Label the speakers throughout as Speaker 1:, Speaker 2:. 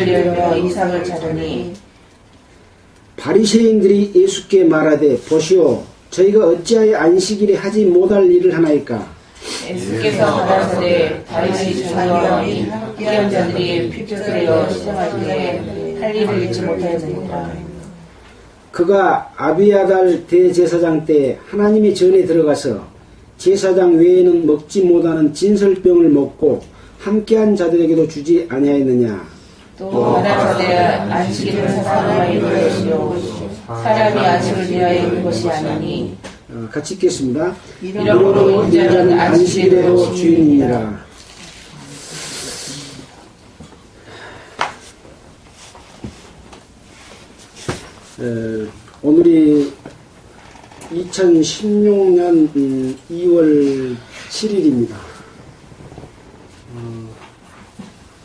Speaker 1: 귀를 열며 이삭을 찾으니
Speaker 2: 바리새인들이 예수께 말하되 보시오 저희가 어찌하여 안식일에 하지 못할 일을 하나이까.
Speaker 1: 예수께서 가라사대 다윗이 장로하니 학기한 자들이 핍절하여 시정할 때에 할 일을 잊지 못하였느니라.
Speaker 2: 그가 아비아달 대제사장 때 하나님의 전에 들어가서 제사장 외에는 먹지 못하는 진설병을 먹고 함께한 자들에게도 주지 아니하였느냐.
Speaker 1: 또 가라사대 안식일은 사람의 것이요 사람이 안식을 위하여 있는 것이 아니니.
Speaker 2: 같이 읽겠습니다.
Speaker 1: 이러므로 인자는
Speaker 2: 안식일에도 주인이니라. 오늘이 2016년 2월 7일입니다.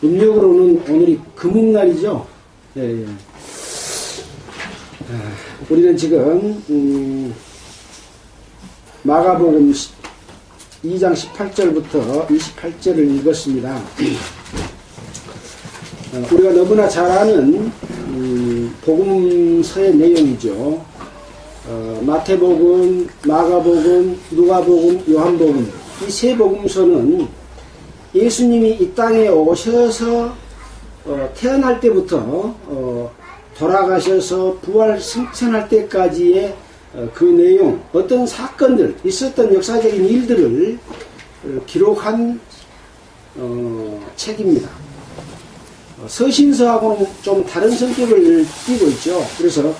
Speaker 2: 음력으로는 오늘이 금음날이죠. 예, 예. 우리는 지금 마가복음 2장 18절부터 28절을 읽었습니다. 우리가 너무나 잘 아는 복음서의 내용이죠. 마태복음, 마가복음, 누가복음, 요한복음 이 세 복음서는 예수님이 이 땅에 오셔서 태어날 때부터 돌아가셔서 부활 승천할 때까지의 그 내용, 어떤 사건들, 있었던 역사적인 일들을 기록한 책입니다. 서신서하고는 좀 다른 성격을 띠고 있죠. 그래서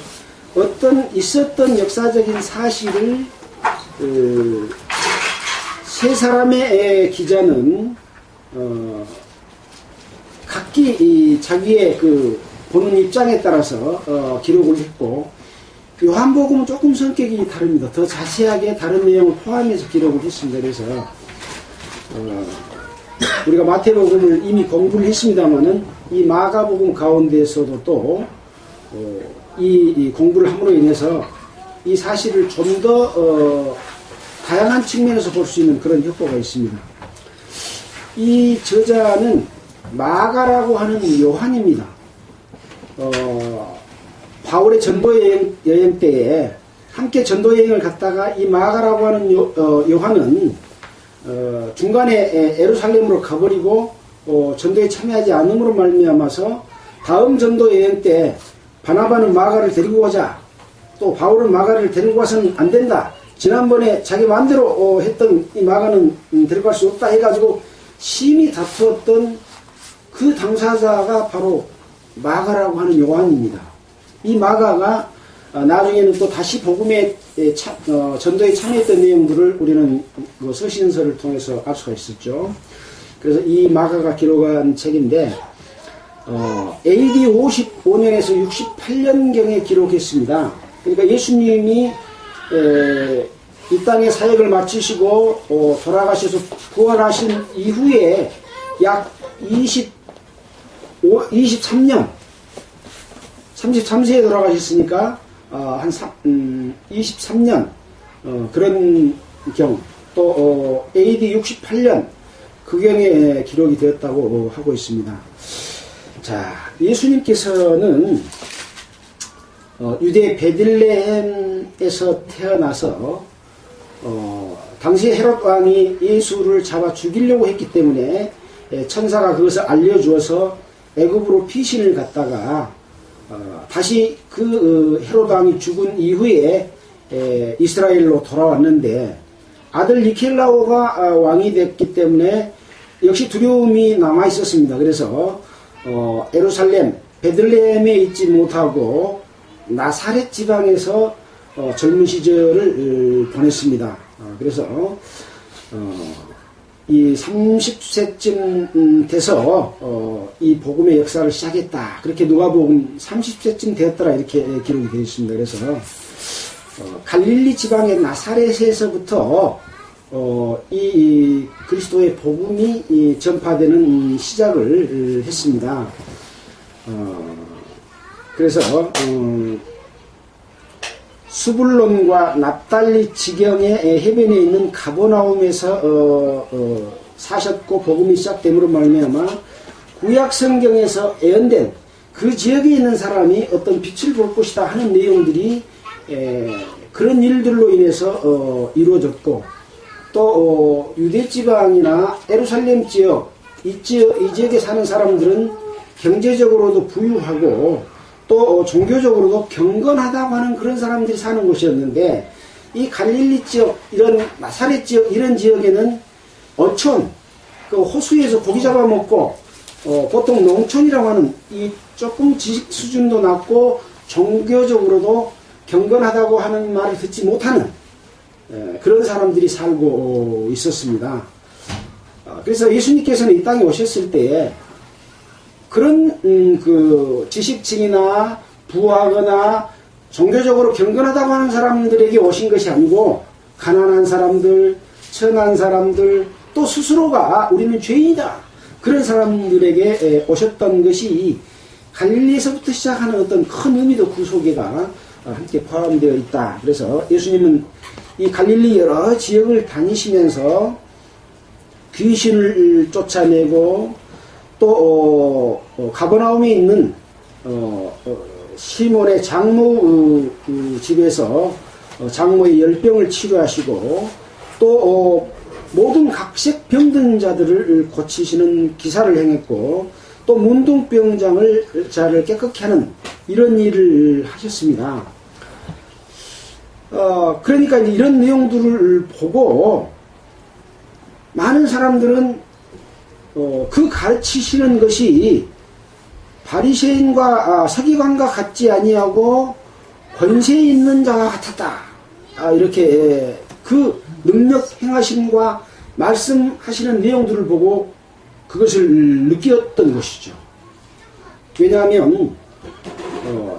Speaker 2: 어떤 있었던 역사적인 사실을 세 사람의 기자는 각기 자기의 그 보는 입장에 따라서 기록을 했고, 요한복음은 조금 성격이 다릅니다. 더 자세하게 다른 내용을 포함해서 기록을 했습니다. 그래서 우리가 마태복음을 이미 공부를 했습니다만은 이 마가복음 가운데에서도 또 이 공부를 함으로 인해서 이 사실을 좀 더 다양한 측면에서 볼 수 있는 그런 효과가 있습니다. 이 저자는 마가라고 하는 요한입니다. 바울의 전도여행 때에 함께 전도여행을 갔다가 이 마가라고 하는 요한은 중간에 예루살렘으로 가버리고 전도에 참여하지 않음으로 말미암아서 다음 전도여행 때 바나바는 마가를 데리고 가자, 또 바울은 마가를 데리고 가서는 안 된다, 지난번에 자기 마음대로 했던 이 마가는 데리고 갈 수 없다 해가지고 심히 다투었던 그 당사자가 바로 마가라고 하는 요한입니다. 이 마가가 나중에는 또 다시 복음의 전도에 참여했던 내용들을 우리는 그 서신서를 통해서 알 수가 있었죠. 그래서 이 마가가 기록한 책인데 AD 55년에서 68년경에 기록했습니다. 그러니까 예수님이 이 땅의 사역을 마치시고 돌아가셔서 부활하신 이후에 약 23년 33세에 돌아가셨으니까 한 23년 그런 경, 또 AD 68년 그 경에 기록이 되었다고 하고 있습니다. 자, 예수님께서는 유대 베들레헴에서 태어나서 당시 헤롯 왕이 예수를 잡아 죽이려고 했기 때문에 천사가 그것을 알려주어서 애굽으로 피신을 갔다가 다시 그 헤롯 왕이 죽은 이후에 이스라엘로 돌아왔는데 아들 니켈라오가 왕이 됐기 때문에 역시 두려움이 남아 있었습니다. 그래서 예루살렘 베들레헴에 있지 못하고 나사렛 지방에서 젊은 시절을 보냈습니다. 그래서 이 30세쯤 돼서 이 복음의 역사를 시작했다. 그렇게 누가복음 30세쯤 되었더라 이렇게 기록이 되어 있습니다. 그래서 갈릴리 지방의 나사렛에서부터 이 그리스도의 복음이 전파되는 시작을 했습니다. 그래서 수불론과 납달리 지경의 해변에 있는 가버나움에서 사셨고 복음이 시작됨으로 말미암아 구약 성경에서 예언된 그 지역에 있는 사람이 어떤 빛을 볼 것이다 하는 내용들이 그런 일들로 인해서 이루어졌고, 또 유대 지방이나 예루살렘 지역, 이 지역에 사는 사람들은 경제적으로도 부유하고 또 종교적으로도 경건하다고 하는 그런 사람들이 사는 곳이었는데, 이 갈릴리 지역, 이런 나사렛 지역, 이런 지역에는 어촌, 그 호수에서 고기 잡아먹고 보통 농촌이라고 하는 이 조금 지식 수준도 낮고 종교적으로도 경건하다고 하는 말을 듣지 못하는 그런 사람들이 살고 있었습니다. 그래서 예수님께서는 이 땅에 오셨을 때 그런 그 지식층이나 부하거나 종교적으로 경건하다고 하는 사람들에게 오신 것이 아니고, 가난한 사람들, 천한 사람들, 또 스스로가 우리는 죄인이다, 그런 사람들에게 오셨던 것이 갈릴리에서부터 시작하는 어떤 큰 의미도 그 속에가 함께 포함되어 있다. 그래서 예수님은 이 갈릴리 여러 지역을 다니시면서 귀신을 쫓아내고, 또 가버나움에 있는 시몬의 장모 집에서 장모의 열병을 치료하시고, 또 모든 각색 병든 자들을 고치시는 기사를 행했고, 또 문둥병자를 깨끗게 하는 이런 일을 하셨습니다. 그러니까 이런 내용들을 보고 많은 사람들은 그 가르치시는 것이 바리새인과 서기관과 같지 아니하고 권세 있는 자와 같았다, 이렇게 그 능력 행하심과 말씀하시는 내용들을 보고 그것을 느꼈던 것이죠. 왜냐하면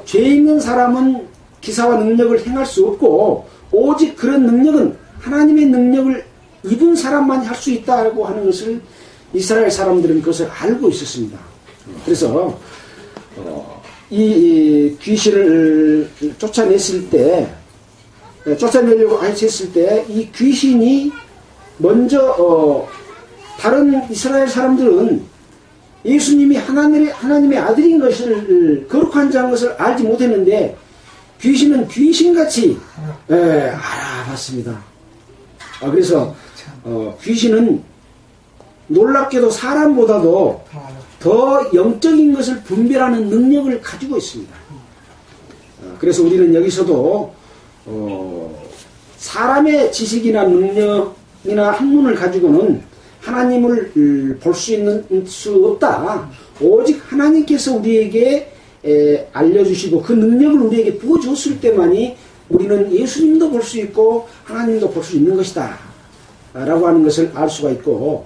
Speaker 2: 죄 있는 사람은 기사와 능력을 행할 수 없고, 오직 그런 능력은 하나님의 능력을 입은 사람만 할 수 있다고 하는 것을 이스라엘 사람들은 그것을 알고 있었습니다. 그래서 이 귀신을 쫓아내려고 하셨을 때 이 귀신이 먼저 다른 이스라엘 사람들은 예수님이 하나님의 아들인 것을, 거룩한 자인 것을 알지 못했는데, 귀신은 귀신같이 알아봤습니다. 그래서 귀신은 놀랍게도 사람보다도 더 영적인 것을 분별하는 능력을 가지고 있습니다. 그래서 우리는 여기서도 사람의 지식이나 능력이나 학문을 가지고는 하나님을 볼 수 없다. 오직 하나님께서 우리에게 알려주시고 그 능력을 우리에게 부어줬을 때만이 우리는 예수님도 볼 수 있고 하나님도 볼 수 있는 것이다 라고 하는 것을 알 수가 있고,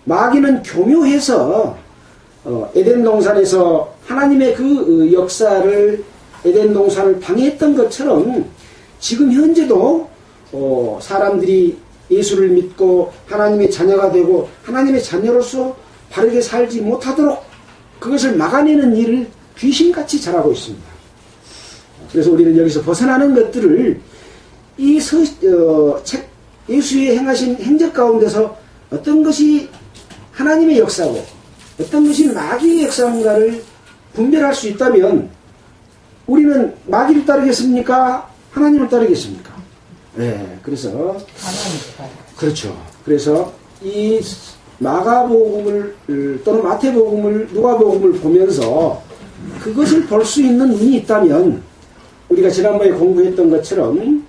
Speaker 2: 마귀는 교묘해서 에덴 동산에서 하나님의 그 역사를, 에덴 동산을 방해했던 것처럼 지금 현재도 사람들이 예수를 믿고 하나님의 자녀가 되고 하나님의 자녀로서 바르게 살지 못하도록 그것을 막아내는 일을 귀신같이 잘하고 있습니다. 그래서 우리는 여기서 벗어나는 것들을 이 예수의 행하신 행적 가운데서 어떤 것이 하나님의 역사고 어떤 것이 마귀의 역사인가를 분별할 수 있다면 우리는 마귀를 따르겠습니까? 하나님을 따르겠습니까? 네, 그래서 그렇죠. 그래서 이 마가복음을 또는 마태복음을, 누가복음을 보면서 그것을 볼 수 있는 눈이 있다면, 우리가 지난번에 공부했던 것처럼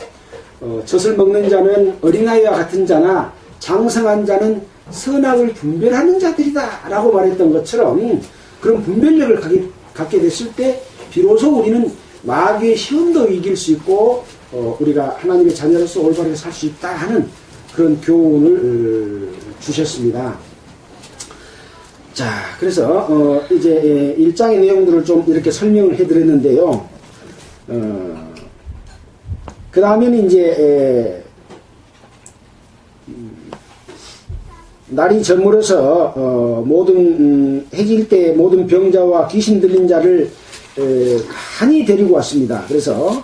Speaker 2: 젖을 먹는 자는 어린아이와 같은 자나 장성한 자는 선악을 분별하는 자들이다 라고 말했던 것처럼, 그런 분별력을 갖게 됐을 때 비로소 우리는 마귀의 시험도 이길 수 있고 우리가 하나님의 자녀로서 올바르게 살 수 있다 하는 그런 교훈을 주셨습니다. 자, 그래서 이제 1장의 내용들을 좀 이렇게 설명을 해드렸는데요. 그 다음에는 이제 날이 저물어서 모든 해질 때 모든 병자와 귀신 들린 자를 간이 데리고 왔습니다. 그래서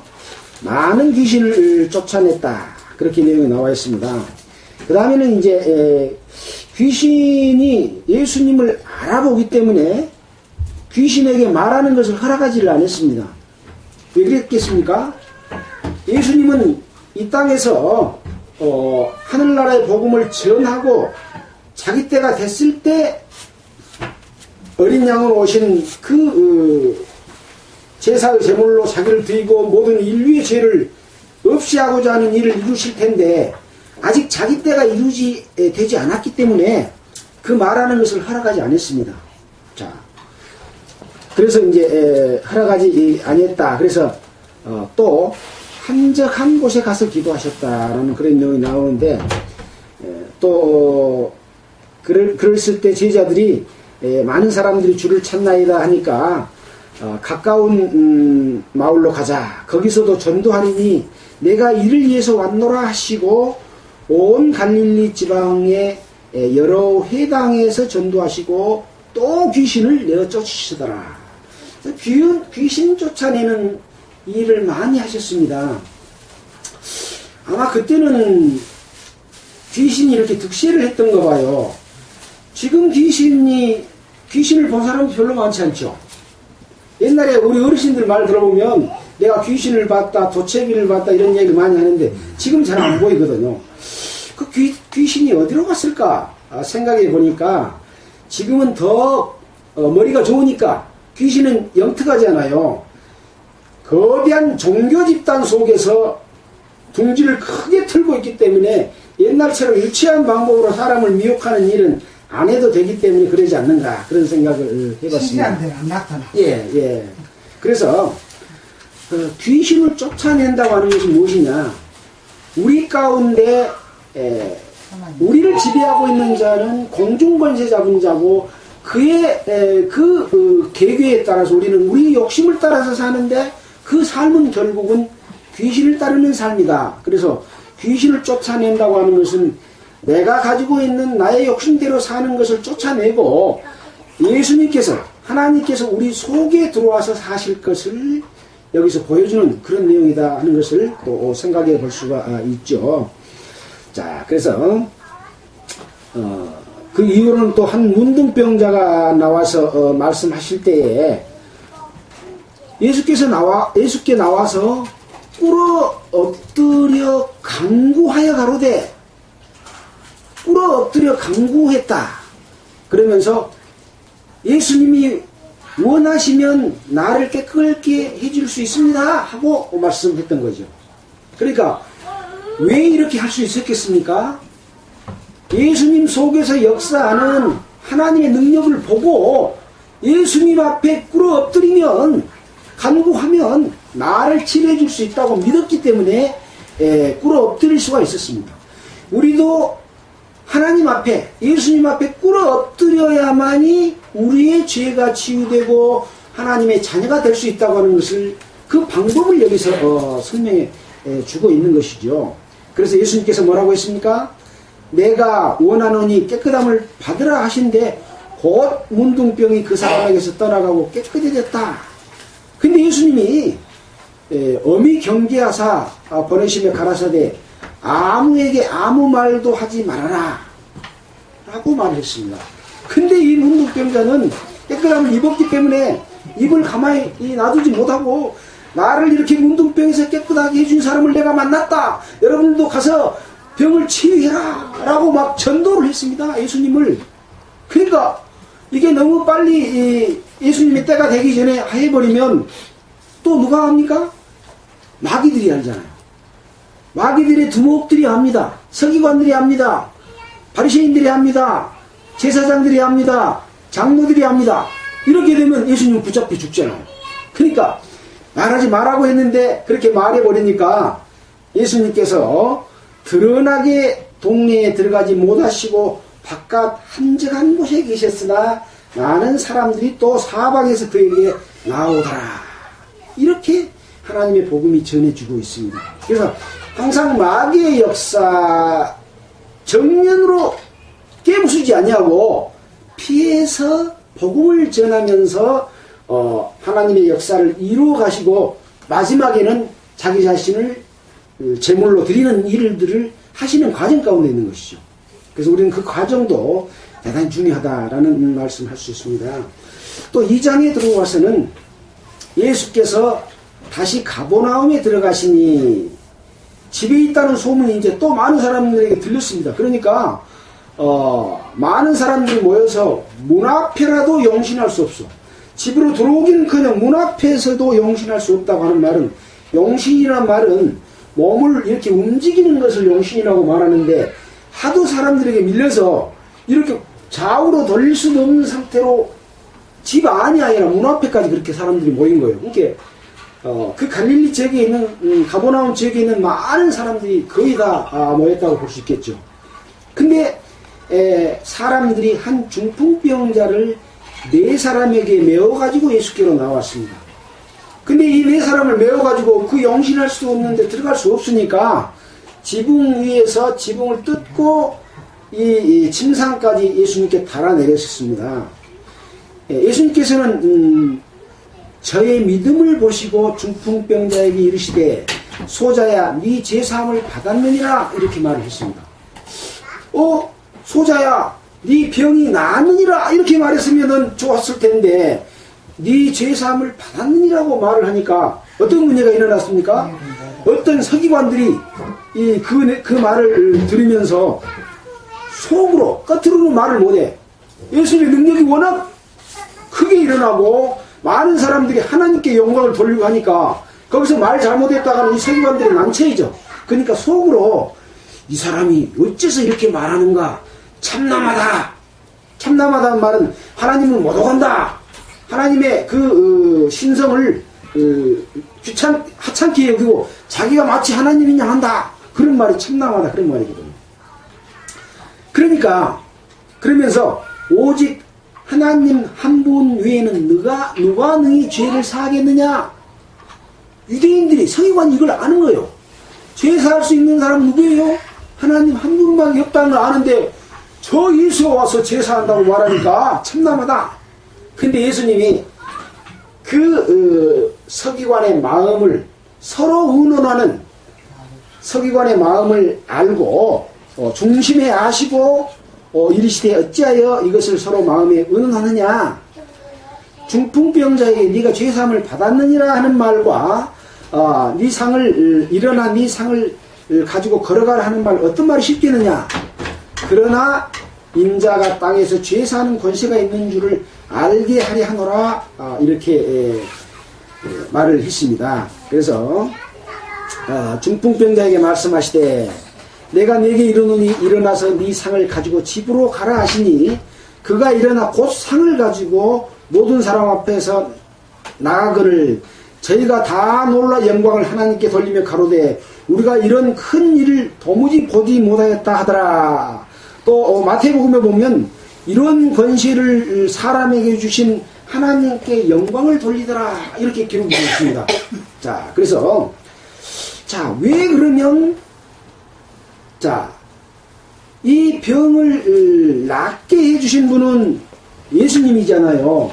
Speaker 2: 많은 귀신을 쫓아냈다, 그렇게 내용이 나와 있습니다. 그 다음에는 이제 귀신이 예수님을 알아보기 때문에 귀신에게 말하는 것을 허락하지를 않았습니다. 왜 그랬겠습니까? 예수님은 이 땅에서 하늘나라의 복음을 전하고 자기 때가 됐을 때 어린 양으로 오신 그 제사의 제물로 자기를 드리고 모든 인류의 죄를 없이 하고자 하는 일을 이루실 텐데 아직 자기 때가 되지 않았기 때문에 그 말하는 것을 허락하지 않았습니다. 자, 그래서 이제 허락하지 아니했다. 그래서 또 한적한 곳에 가서 기도하셨다라는 그런 내용이 나오는데 또 그랬을 때 제자들이 많은 사람들이 주를 찾나이다 하니까 가까운 마을로 가자. 거기서도 전도하리니 내가 이를 위해서 왔노라 하시고 온 갈릴리 지방의 여러 회당에서 전도하시고 또 귀신을 내어 쫓으시더라. 귀신 쫓아내는 일을 많이 하셨습니다. 아마 그때는 귀신이 이렇게 득세를 했던 거 봐요. 지금 귀신을 본 사람은 별로 많지 않죠. 옛날에 우리 어르신들 말 들어보면 내가 귀신을 봤다, 도채비를 봤다 이런 얘기를 많이 하는데 지금 잘 안 보이거든요. 그 귀신이 어디로 갔을까 생각해 보니까 지금은 더 머리가 좋으니까 귀신은 영특하잖아요. 거대한 종교 집단 속에서 둥지를 크게 틀고 있기 때문에 옛날처럼 유치한 방법으로 사람을 미혹하는 일은 안 해도 되기 때문에 그러지 않는가 그런 생각을 해봤습니다.
Speaker 3: 신기한 데는 안 나타나.
Speaker 2: 예. 그래서 귀신을 쫓아낸다고 하는 것이 무엇이냐? 우리 가운데 우리를 지배하고 있는 자는 공중권세 잡은 자고 그의 그 계획에 따라서 우리는 우리 욕심을 따라서 사는데 그 삶은 결국은 귀신을 따르는 삶이다. 그래서 귀신을 쫓아낸다고 하는 것은 내가 가지고 있는 나의 욕심대로 사는 것을 쫓아내고 예수님께서 하나님께서 우리 속에 들어와서 사실 것을 여기서 보여주는 그런 내용이다 하는 것을 또 생각해 볼 수가 있죠. 자, 그래서 그 이후로는 또 한 문둥병자가 나와서 말씀하실 때에 예수께 나와서 꿇어 엎드려 간구하여 가로되 꿇어 엎드려 간구했다. 그러면서 예수님이 원하시면 나를 깨끗게 해줄 수 있습니다 하고 말씀했던 거죠. 그러니까 왜 이렇게 할 수 있었겠습니까? 예수님 속에서 역사하는 하나님의 능력을 보고 예수님 앞에 꿇어 엎드리면 간구하면 나를 치료해 줄 수 있다고 믿었기 때문에 꿇어 엎드릴 수가 있었습니다. 우리도 하나님 앞에 예수님 앞에 꿇어 엎드려야만이 우리의 죄가 치유되고 하나님의 자녀가 될 수 있다고 하는 것을 그 방법을 여기서 설명해 주고 있는 것이죠. 그래서 예수님께서 뭐라고 했습니까? 내가 원하노니 깨끗함을 받으라 하신데 곧 문둥병이 그 사람에게서 떠나가고 깨끗해졌다. 근데 예수님이 엄히 경계하사 보내심에 가라사대 아무에게 아무 말도 하지 말아라 라고 말했습니다. 근데 이 문둥병자는 깨끗함을 입었기 때문에 입을 가만히 놔두지 못하고 나를 이렇게 문둥병에서 깨끗하게 해준 사람을 내가 만났다. 여러분도 가서 병을 치유해라 라고 막 전도를 했습니다. 예수님을. 그러니까 이게 너무 빨리 예수님의 때가 되기 전에 해버리면 또 누가 합니까? 마귀들이 알잖아요. 마귀들의 두목들이 합니다. 서기관들이 합니다. 바리새인들이 합니다. 제사장들이 합니다. 장로들이 합니다. 이렇게 되면 예수님은 붙잡혀 죽잖아요. 그러니까 말하지 말라고 했는데 그렇게 말해버리니까 예수님께서 드러나게 동네에 들어가지 못하시고 바깥 한적한 곳에 계셨으나 많은 사람들이 또 사방에서 그에게 나오더라. 이렇게 하나님의 복음이 전해주고 있습니다. 그래서 항상 마귀의 역사 정면으로 깨부수지 아니하고 피해서 복음을 전하면서 하나님의 역사를 이루어 가시고 마지막에는 자기 자신을 제물로 드리는 일들을 하시는 과정 가운데 있는 것이죠. 그래서 우리는 그 과정도 대단히 중요하다라는 말씀을 할 수 있습니다. 또 2장에 들어와서는 예수께서 다시 가버나움에 들어가시니 집에 있다는 소문이 이제 또 많은 사람들에게 들렸습니다. 그러니까 많은 사람들이 모여서 문 앞에라도 용신할 수 없어. 집으로 들어오기는커녕 문 앞에서도 용신할 수 없다고 하는 말은, 용신이란 말은 몸을 이렇게 움직이는 것을 용신이라고 말하는데, 하도 사람들에게 밀려서 이렇게 좌우로 돌릴 수도 없는 상태로 집 안이 아니라 문 앞에까지 그렇게 사람들이 모인 거예요. 그러니까 그 갈릴리 지역에 있는 가버나움 지역에 있는 많은 사람들이 거의 다 모였다고 볼 수 있겠죠. 근데 사람들이 한 중풍병자를 4사람에게 메워가지고 예수께로 나왔습니다. 근데 이 4사람을 메워가지고 그 용신할 수 없는데 들어갈 수 없으니까 지붕 위에서 지붕을 뜯고 이 침상까지 예수님께 달아내렸습니다. 예수님께서는 저의 믿음을 보시고 중풍병자에게 이르시되 소자야 네 죄사함을 받았느니라 이렇게 말을 했습니다. 소자야 네 병이 나았느니라 이렇게 말했으면 좋았을 텐데 네 죄사함을 받았느니라고 말을 하니까 어떤 문제가 일어났습니까? 어떤 서기관들이 그 말을 들으면서 속으로 겉으로는 말을 못해. 예수님의 능력이 워낙 크게 일어나고 많은 사람들이 하나님께 영광을 돌리고 하니까 거기서 말 잘못했다가는 이 서기관들이 난처해져. 그러니까 속으로 이 사람이 어째서 이렇게 말하는가, 참남하다. 참남하다는 말은 하나님을 못 오간다. 하나님의 그 신성을 하찮게 여기고 자기가 마치 하나님이냐 한다. 그런 말이 참남하다 그런 말이거든요. 그러니까 그러면서 오직 하나님 한 분 외에는 누가 능히 죄를 사하겠느냐. 유대인들이 서기관이 이걸 아는 거예요. 죄 사할 수 있는 사람 누구예요? 하나님 한 분밖에 없다는 걸 아는데 저 예수가 와서 죄 사한다고 말하니까 참남하다. 근데 예수님이 그 서기관의 마음을 서로 의논하는 서기관의 마음을 알고 중심에 아시고 이르시되 어찌하여 이것을 서로 마음에 의논하느냐. 중풍병자에게 네가 죄사함을 받았느니라 하는 말과 네 상을 일어나 네 상을 가지고 걸어가라 하는 말 어떤 말이 쉽겠느냐. 그러나 인자가 땅에서 죄사하는 권세가 있는 줄을 알게 하려 하노라. 이렇게 말을 했습니다. 그래서 중풍병자에게 말씀하시되 내가 네게 이르노니 일어나서 네 상을 가지고 집으로 가라 하시니 그가 일어나 곧 상을 가지고 모든 사람 앞에서 나가거늘 저희가 다 놀라 영광을 하나님께 돌리며 가로되 우리가 이런 큰 일을 도무지 보지 못하였다 하더라. 또 마태복음에 보면 이런 권세를 사람에게 주신 하나님께 영광을 돌리더라 이렇게 기록되어 있습니다. 자, 그래서 왜 그러면 이 병을 낫게 해주신 분은 예수님이잖아요.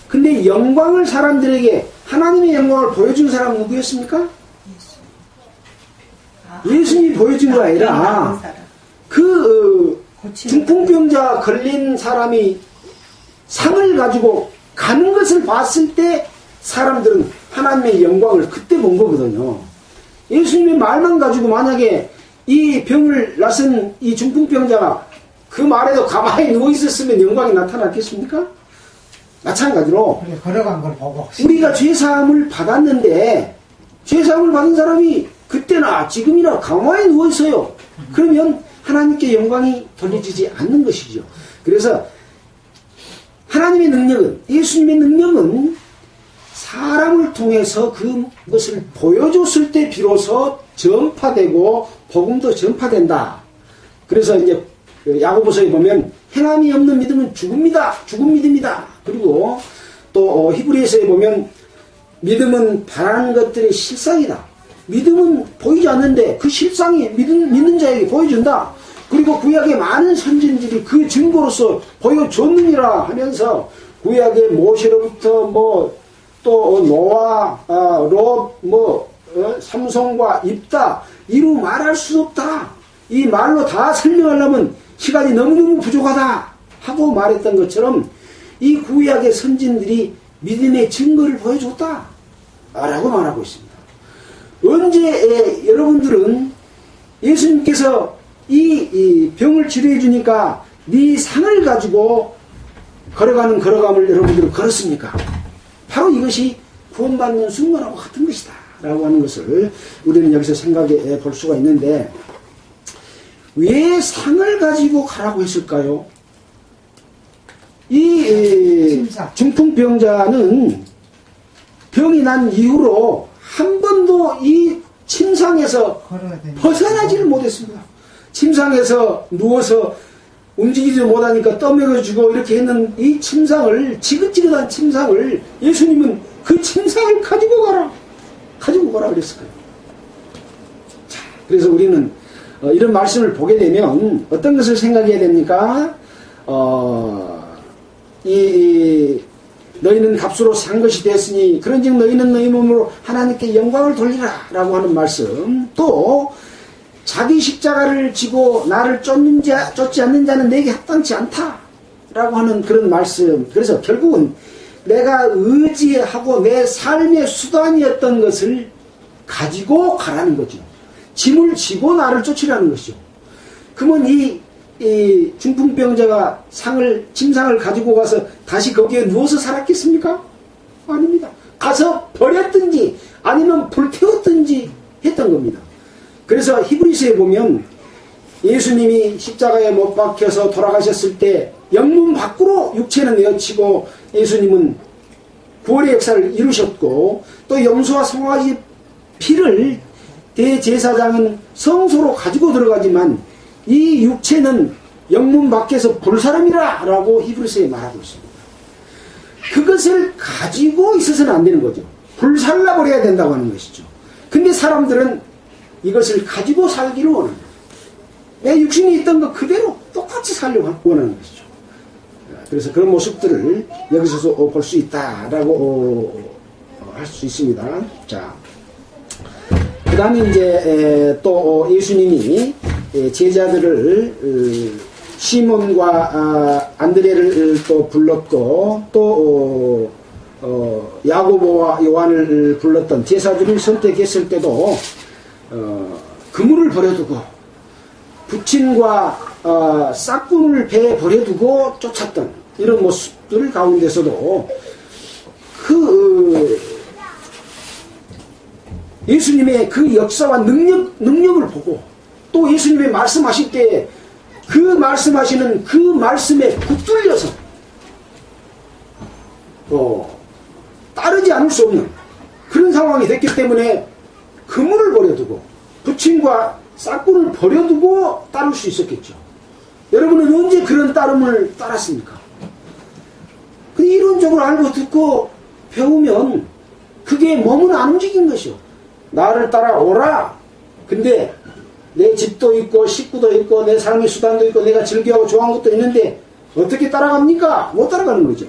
Speaker 2: 근데 영광을 사람들에게 하나님의 영광을 보여준 사람은 누구였습니까? 예수님이 보여준 거 아니라 그 중풍병자 걸린 사람이 상을 가지고 가는 것을 봤을 때 사람들은 하나님의 영광을 그때 본 거거든요. 예수님의 말만 가지고 만약에 이 병을 낫은 이 중풍병자가 그 말에도 가만히 누워있었으면 영광이 나타났겠습니까? 마찬가지로
Speaker 3: 걸어간 걸 보고
Speaker 2: 우리가 죄사함을 받았는데 죄사함을 받은 사람이 그때나 지금이나 가만히 누워있어요. 그러면 하나님께 영광이 돌려지지 않는 것이죠. 그래서 하나님의 능력은, 예수님의 능력은 사람을 통해서 그것을 보여줬을 때 비로소 전파되고 복음도 전파된다. 그래서 이제 야고보서에 보면 행함이 없는 믿음은 죽음이다. 죽은 믿음이다. 그리고 또 히브리서에 보면 믿음은 바라는 것들의 실상이다. 믿음은 보이지 않는데 그 실상이 믿는 자에게 보여준다. 그리고 구약의 많은 선진들이 그 증거로서 보여줬느니라 하면서 구약의 모세로부터 또 노아, 롯, 삼손과 입다 이루 말할 수 없다. 이 말로 다 설명하려면 시간이 너무너무 부족하다 하고 말했던 것처럼 이 구약의 선진들이 믿음의 증거를 보여줬다 라고 말하고 있습니다. 언제 여러분들은 예수님께서 이 병을 치료해 주니까 네 상을 가지고 걸어가는 걸어감을 여러분들은 걸었습니까? 바로 이것이 구원받는 순간하고 같은 것이다 라고 하는 것을 우리는 여기서 생각해 볼 수가 있는데, 왜 상을 가지고 가라고 했을까요? 이 중풍병자는 병이 난 이후로 한 번도 이 침상에서 벗어나지를 못했습니다. 침상에서 누워서 움직이지 못하니까 떠먹여주고 이렇게 했는 이 침상을, 지긋지긋한 침상을 예수님은 그 침상을 가지고 가라 그랬을 거예요. 자, 그래서 우리는 이런 말씀을 보게 되면 어떤 것을 생각해야 됩니까? 너희는 값으로 산 것이 됐으니 그런즉 너희는 너희 몸으로 하나님께 영광을 돌리라 라고 하는 말씀, 또 자기 십자가를 지고 나를 쫓지 않는 자는 내게 합당치 않다 라고 하는 그런 말씀. 그래서 결국은 내가 의지하고 내 삶의 수단이었던 것을 가지고 가라는 거죠. 짐을 지고 나를 쫓으라는 것이죠. 그러면 이 중풍병자가 침상을 가지고 가서 다시 거기에 누워서 살았겠습니까? 아닙니다. 가서 버렸든지 아니면 불태웠든지 했던 겁니다. 그래서 히브리서에 보면 예수님이 십자가에 못 박혀서 돌아가셨을 때 영문 밖으로 육체는 내어치고 예수님은 구원의 역사를 이루셨고, 또 염소와 송아지 피를 대제사장은 성소로 가지고 들어가지만 이 육체는 영문 밖에서 불사름이라 라고 히브리서에 말하고 있습니다. 그것을 가지고 있어서는 안 되는 거죠. 불살라 버려야 된다고 하는 것이죠. 근데 사람들은 이것을 가지고 살기를 원합니다. 내 육신이 있던 것 그대로 똑같이 살려고 원하는 것이죠. 그래서 그런 모습들을 여기서 볼 수 있다라고 할 수 있습니다. 자, 그 다음에 이제 또 예수님이 제자들을 시몬과 안드레를 또 불렀고, 또 야고보와 요한을 불렀던 제사들을 선택했을 때도 그물을 버려두고 부친과 싹군을 배에 버려두고 쫓았던 이런 모습들 가운데서도 예수님의 그 역사와 능력을 보고, 또 예수님의 말씀하실 때 그 말씀하시는 그 말씀에 붙들려서 따르지 않을 수 없는 그런 상황이 됐기 때문에 그물을 버려두고 부친과 싹군을 버려두고 따를 수 있었겠죠. 여러분은 언제 그런 따름을 따랐습니까? 근데 이론적으로 알고 듣고 배우면 그게 몸은 안 움직인 것이요. 나를 따라오라. 근데 내 집도 있고 식구도 있고 내 삶의 수단도 있고 내가 즐겨하고 좋아하는 것도 있는데 어떻게 따라갑니까? 못 따라가는 거죠.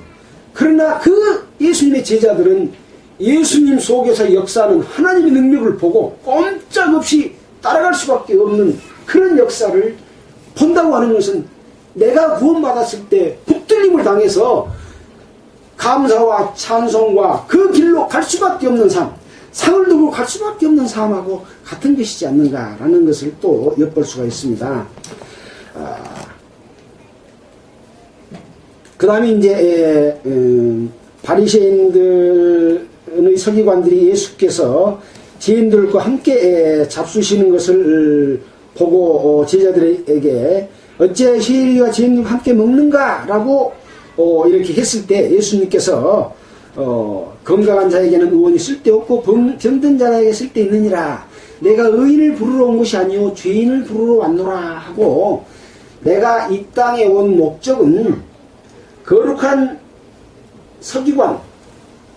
Speaker 2: 그러나 그 예수님의 제자들은 예수님 속에서 역사하는 하나님의 능력을 보고 꼼짝없이 따라갈 수밖에 없는 그런 역사를 본다고 하는 것은, 내가 구원받았을 때 붙들림을 당해서 감사와 찬송과 그 길로 갈 수밖에 없는 삶, 상을 두고 갈 수밖에 없는 삶하고 같은 것이지 않는가라는 것을 또 엿볼 수가 있습니다. 그 다음에 이제 바리새인들의 서기관들이 예수께서 죄인들과 함께 잡수시는 것을 보고 제자들에게 어째 세리와 죄인들과 함께 먹는가? 라고 이렇게 했을 때 예수님께서 건강한 자에게는 의원이 쓸데없고 병든 자에게 쓸데있느니라. 내가 의인을 부르러 온 것이 아니요 죄인을 부르러 왔노라 하고, 내가 이 땅에 온 목적은 거룩한 서기관,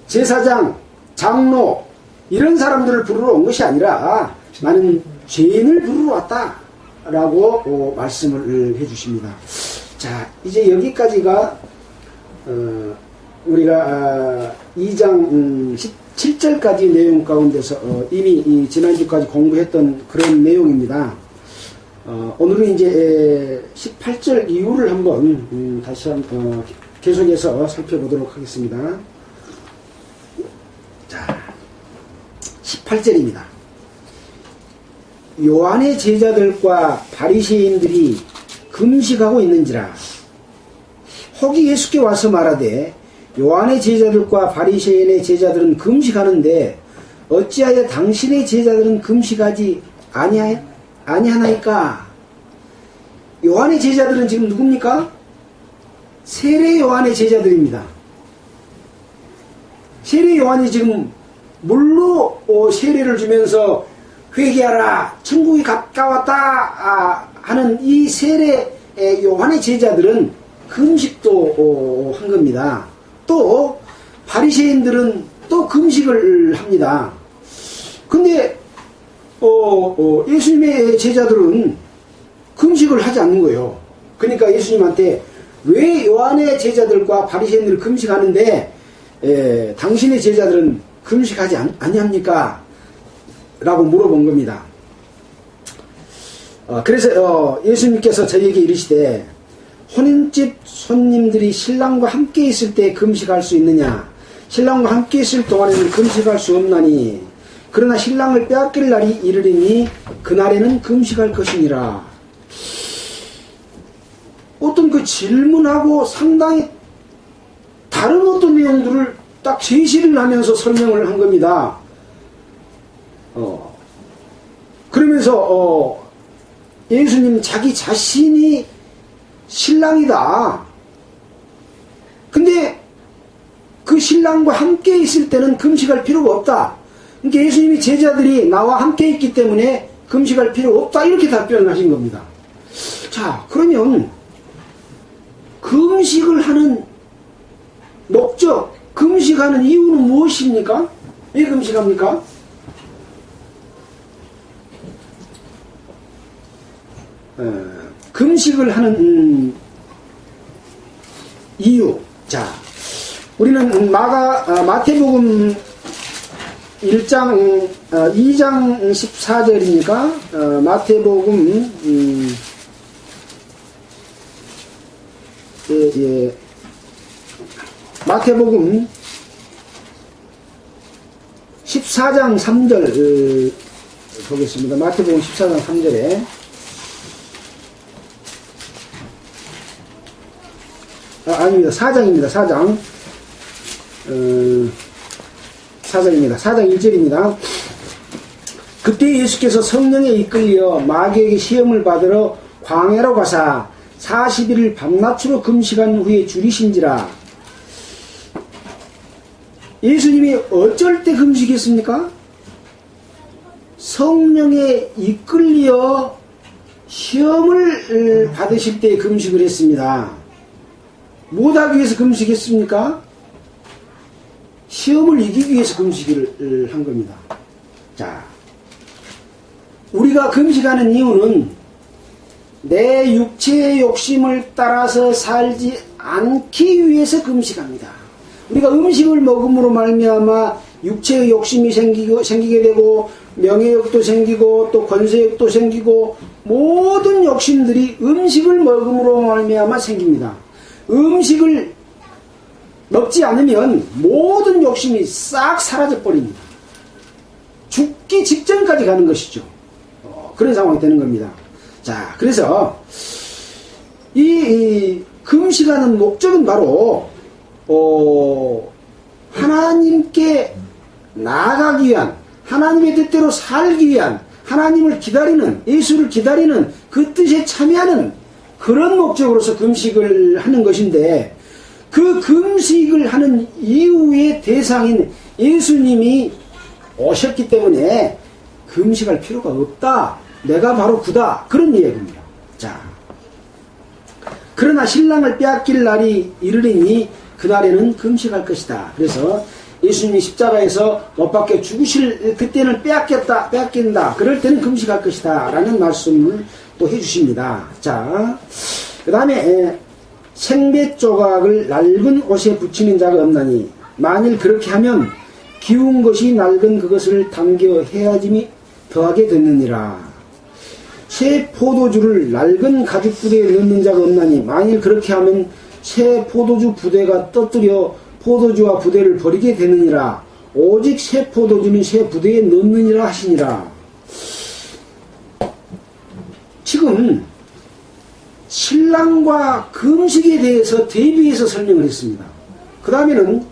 Speaker 2: 제사장, 장로 이런 사람들을 부르러 온 것이 아니라 나는 죄인을 부르러 왔다 라고 말씀을 해주십니다. 자, 이제 여기까지가 우리가 2장 17절까지 내용 가운데서 이미 지난주까지 공부했던 그런 내용입니다. 오늘은 이제 18절 이후를 한번 다시 한번 계속해서 살펴보도록 하겠습니다. 자, 18절입니다. 요한의 제자들과 바리새인들이 금식하고 있는지라. 혹이 예수께 와서 말하되 요한의 제자들과 바리새인의 제자들은 금식하는데 어찌하여 당신의 제자들은 금식하지 아니하나이까? 요한의 제자들은 지금 누굽니까? 세례 요한의 제자들입니다. 세례 요한이 지금 물로 세례를 주면서 회개하라, 천국이 가까웠다 하는 이 세례 요한의 제자들은 금식도 한 겁니다. 또 바리새인들은 또 금식을 합니다. 근데 예수님의 제자들은 금식을 하지 않는 거예요. 그러니까 예수님한테 왜 요한의 제자들과 바리새인들을 금식하는데 당신의 제자들은 금식하지 아니합니까? 라고 물어본 겁니다. 그래서 예수님께서 저에게 이르시되 혼인집 손님들이 신랑과 함께 있을 때 금식할 수 있느냐? 신랑과 함께 있을 동안에는 금식할 수 없나니 그러나 신랑을 빼앗길 날이 이르리니 그날에는 금식할 것이니라. 어떤 그 질문하고 상당히 다른 어떤 내용들을 딱 제시를 하면서 설명을 한 겁니다. 그러면서 예수님 자기 자신이 신랑이다. 근데 그 신랑과 함께 있을 때는 금식할 필요가 없다. 그러니까 예수님이 제자들이 나와 함께 있기 때문에 금식할 필요 없다. 이렇게 답변을 하신 겁니다. 자, 그러면 금식을 하는 목적, 금식하는 이유는 무엇입니까? 왜 금식합니까? 금식을 하는 이유. 자, 우리는 마태복음 2장 14절이니까 마태복음 마태복음 14장 3절 보겠습니다. 마태복음 14장 3절에 아닙니다. 4장입니다. 4장 4장입니다. 4장 1절입니다. 그때 예수께서 성령에 이끌려 마귀에게 시험을 받으러 광야로 가사 40일을 밤낮으로 금식한 후에 줄이신지라. 예수님이 어쩔 때 금식했습니까? 성령에 이끌려 시험을 받으실 때 금식을 했습니다. 무엇하기 위해서 금식했습니까? 시험을 이기기 위해서 금식을 한 겁니다. 자, 우리가 금식하는 이유는 내 육체의 욕심을 따라서 살지 않기 위해서 금식합니다. 우리가 음식을 먹음으로 말미암아 육체의 욕심이 생기게 되고 명예욕도 생기고 또 권세욕도 생기고 모든 욕심들이 음식을 먹음으로 말미암아 생깁니다. 음식을 먹지 않으면 모든 욕심이 싹 사라져 버립니다. 죽기 직전까지 가는 것이죠. 그런 상황이 되는 겁니다. 자, 그래서 이 금식하는 목적은 바로 하나님께 나아가기 위한, 하나님의 뜻대로 살기 위한, 하나님을 기다리는, 예수를 기다리는 그 뜻에 참여하는 그런 목적으로서 금식을 하는 것인데, 그 금식을 하는 이유의 대상인 예수님이 오셨기 때문에 금식할 필요가 없다. 내가 바로 그다. 그런 이야기입니다. 자, 그러나 신랑을 빼앗길 날이 이르리니 그날에는 금식할 것이다. 그래서 예수님이 십자가에서 못 박혀 죽으실 그때는 빼앗긴다. 그럴 때는 금식할 것이다. 라는 말씀을 또 해주십니다. 자, 그 다음에 생배 조각을 낡은 옷에 붙이는 자가 없나니 만일 그렇게 하면 기운 것이 낡은 그것을 당겨 헤아짐이 더하게 됐느니라. 새 포도주를 낡은 가죽 부대에 넣는 자가 없나니 만일 그렇게 하면 새 포도주 부대가 떠뜨려 포도주와 부대를 버리게 되느니라. 오직 새 포도주는 새 부대에 넣느니라 하시니라. 지금 신랑과 금식에 대해서 대비해서 설명을 했습니다. 그 다음에는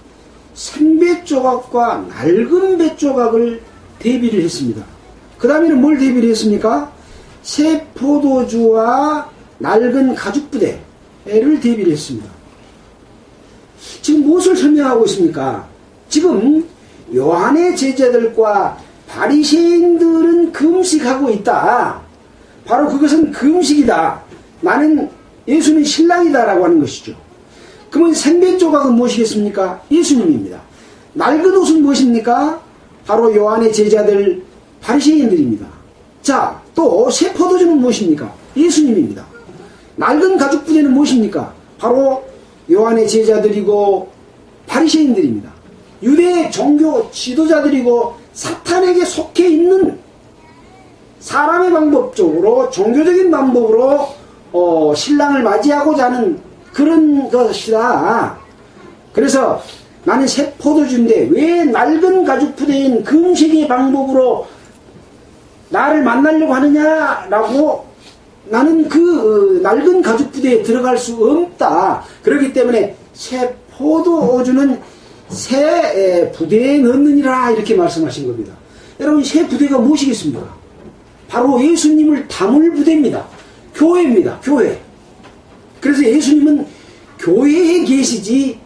Speaker 2: 생배 조각과 낡은 배 조각을 대비를 했습니다. 그 다음에는 뭘 대비를 했습니까? 새 포도주와 낡은 가죽 부대를 대비를 했습니다. 지금 무엇을 설명하고 있습니까? 지금 요한의 제자들과 바리새인들은 금식하고 있다. 바로 그것은 금식이다. 나는 예수는 신랑이다라고 하는 것이죠. 그러면 생배 조각은 무엇이겠습니까? 예수님입니다. 낡은 옷은 무엇입니까? 바로 요한의 제자들 바리새인들입니다. 자, 또 새 포도주는 무엇입니까? 예수님입니다. 낡은 가죽 부대는 무엇입니까? 바로 요한의 제자들이고 바리새인들입니다. 유대 종교 지도자들이고 사탄에게 속해 있는 사람의 방법적으로 종교적인 방법으로 신랑을 맞이하고자 하는 그런 것이다. 그래서 나는 새 포도주인데 왜 낡은 가죽 부대인 금식의 방법으로 나를 만나려고 하느냐라고 나는 그 낡은 가죽 부대에 들어갈 수 없다. 그렇기 때문에 새 포도주는 새 부대에 넣느니라 이렇게 말씀하신 겁니다. 여러분 새 부대가 무엇이겠습니까? 바로 예수님을 담을 부대입니다. 교회입니다. 교회. 그래서 예수님은 교회에 계시지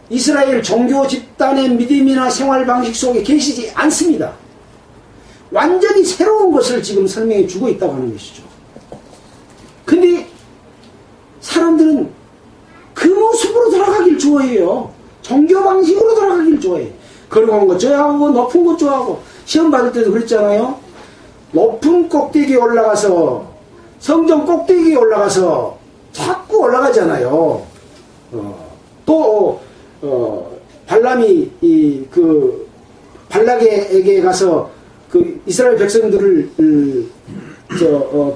Speaker 2: 이스라엘 종교 집단의 믿음이나 생활 방식 속에 계시지 않습니다. 완전히 새로운 것을 지금 설명해 주고 있다고 하는 것이죠. 근데 사람들은 그 모습으로 돌아가길 좋아해요. 종교 방식으로 돌아가길 좋아해요. 걸어간 것 좋아하고 높은 것 좋아하고 시험 받을 때도 그랬잖아요. 높은 꼭대기에 올라가서 성전 꼭대기에 올라가서 자꾸 올라가잖아요. 발람이 발락에게 가서 그 이스라엘 백성들을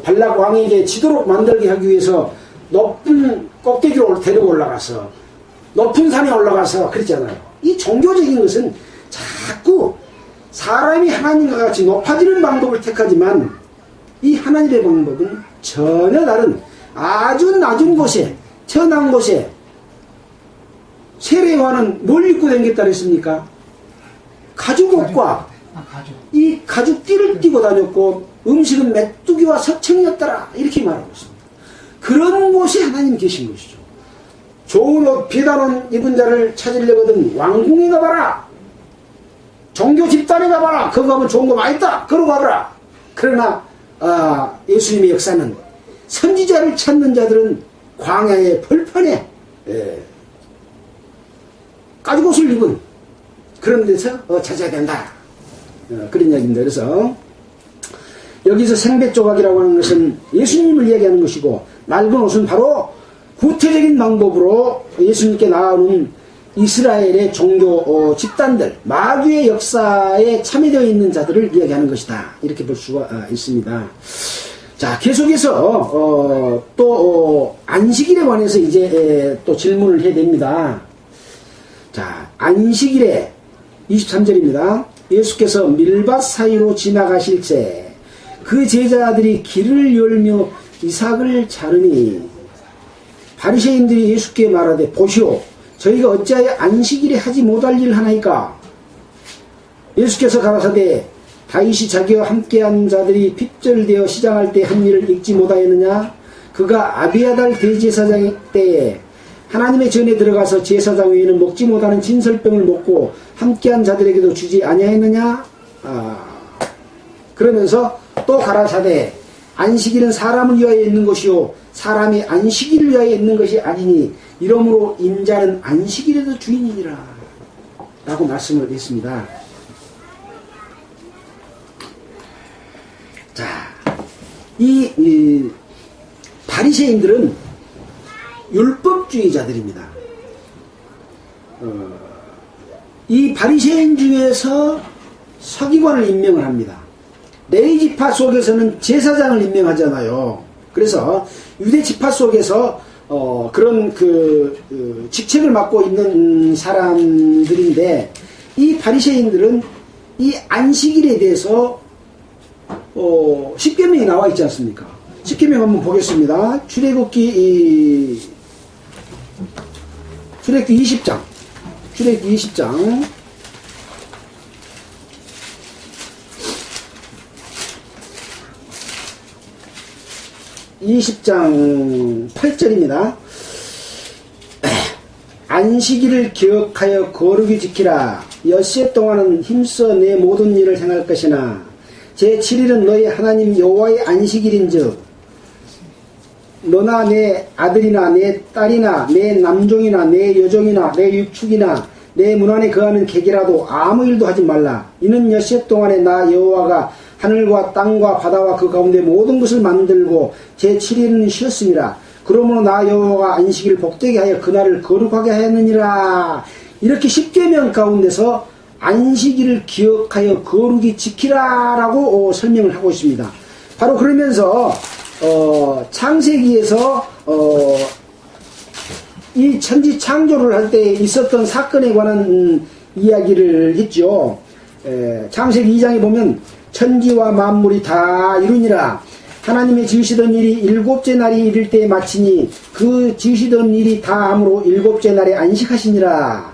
Speaker 2: 발락 왕에게 지도록 만들게 하기 위해서 높은 꼭대기로 데리고 올라가서 높은 산에 올라가서 그랬잖아요. 이 종교적인 것은 자꾸 사람이 하나님과 같이 높아지는 방법을 택하지만 이 하나님의 방법은 전혀 다른 아주 낮은 곳에 천한 곳에 세례요한은 뭘 입고 다녔다 그랬습니까? 가죽옷과 이 가죽띠를 띠고 다녔고 음식은 메뚜기와 석청이었더라 이렇게 말하고 있습니다. 그런 곳에 하나님 계신 것이죠. 좋은 옷 비단 옷 입은 자를 찾으려거든 왕궁에 가봐라. 종교 집단에 가봐라. 거기 가면 좋은 거 많이 있다. 그러고 가봐라. 그러나 예수님의 역사는 선지자를 찾는 자들은 광야의 벌판에 가죽옷을 입은 그런 데서 찾아야 된다. 그런 이야기입니다. 그래서 여기서 생배 조각이라고 하는 것은 예수님을 이야기하는 것이고 낡은 옷은 바로 구태적인 방법으로 예수님께 나아오는 이스라엘의 종교 집단들, 마귀의 역사에 참여되어 있는 자들을 이야기하는 것이다. 이렇게 볼 수가 있습니다. 자, 계속해서 또 안식일에 관해서 이제 또 질문을 해야 됩니다. 자, 안식일에 23절입니다. 예수께서 밀밭 사이로 지나가실 때 그 제자들이 길을 열며 이삭을 자르니 바리새인들이 예수께 말하되 보시오 저희가 어찌하여 안식일에 하지 못할 일 하나이까. 예수께서 가라사대 다윗이 자기와 함께한 자들이 핍절되어 시장할 때 한 일을 읽지 못하였느냐. 그가 아비아달 대제사장 때에 하나님의 전에 들어가서 제사장 외에는 먹지 못하는 진설병을 먹고 함께한 자들에게도 주지 아니하였느냐. 그러면서 또 가라사대 안식일은 사람을 위하여 있는 것이요 사람이 안식일을 위하여 있는 것이 아니니 이러므로 인자는 안식일에도 주인이니라 라고 말씀을 했습니다. 자, 이 바리새인들은 율법주의자들입니다. 이 바리새인 중에서 서기관을 임명을 합니다. 레위 지파 속에서는 제사장을 임명하잖아요. 그래서 유대 지파 속에서 그런 직책을 맡고 있는 사람들인데, 이 바리새인들은 이 안식일에 대해서 십계명이 나와 있지 않습니까? 십계명 한번 보겠습니다. 출애굽기 20장. 출애굽기 20장. 20장 8절입니다. 안식일을 기억하여 거룩히 지키라. 엿새 동안은 힘써 내 모든 일을 행할 것이나 제7일은 너희 하나님 여호와의 안식일인즉 너나 내 아들이나 내 딸이나 내 남종이나 내 여종이나 내 육축이나 내 문 안에 거하는 객이라도 아무 일도 하지 말라. 이는 엿새 동안에 나 여호와가 하늘과 땅과 바다와 그 가운데 모든 것을 만들고 제7일은 쉬었습니다. 그러므로 나 여호와가 안식일을 복되게 하여 그날을 거룩하게 하였느니라. 이렇게 십계명 가운데서 안식일을 기억하여 거룩히 지키라라고 설명을 하고 있습니다. 바로 그러면서 창세기에서 이 천지 창조를 할 때 있었던 사건에 관한 이야기를 했죠. 창세기 2장에 보면 천지와 만물이 다 이루니라. 하나님의 지으시던 일이 일곱째 날이 이를 때에 마치니 그 지으시던 일이 다 함으로 일곱째 날에 안식하시니라.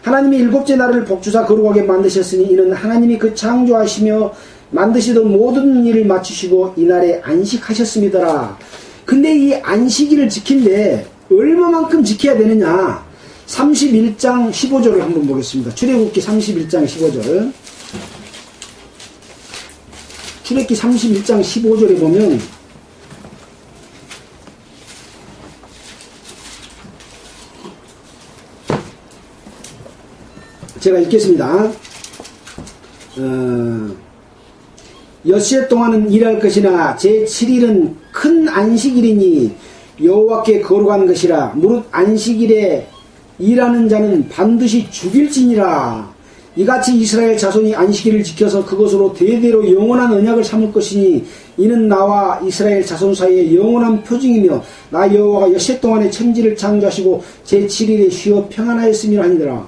Speaker 2: 하나님이 일곱째 날을 복주사 거룩하게 만드셨으니 이는 하나님이 그 창조하시며 만드시던 모든 일을 마치시고 이날에 안식하셨습니다라. 근데 이 안식일을 지킨데 얼마만큼 지켜야 되느냐? 31장 15절을 한번 보겠습니다. 출애굽기 31장 15절. 출애굽기 31장 15절에 보면 제가 읽겠습니다. 엿새 동안은 일할 것이나 제7일은 큰 안식일이니 여호와께 거룩한 것이라. 무릇 안식일에 일하는 자는 반드시 죽일지니라. 이같이 이스라엘 자손이 안식일을 지켜서 그것으로 대대로 영원한 언약을 삼을 것이니 이는 나와 이스라엘 자손 사이에 영원한 표징이며 나 여호와가 엿새 동안에 천지를 창조하시고 제7일에 쉬어 평안하였음이라 하니더라.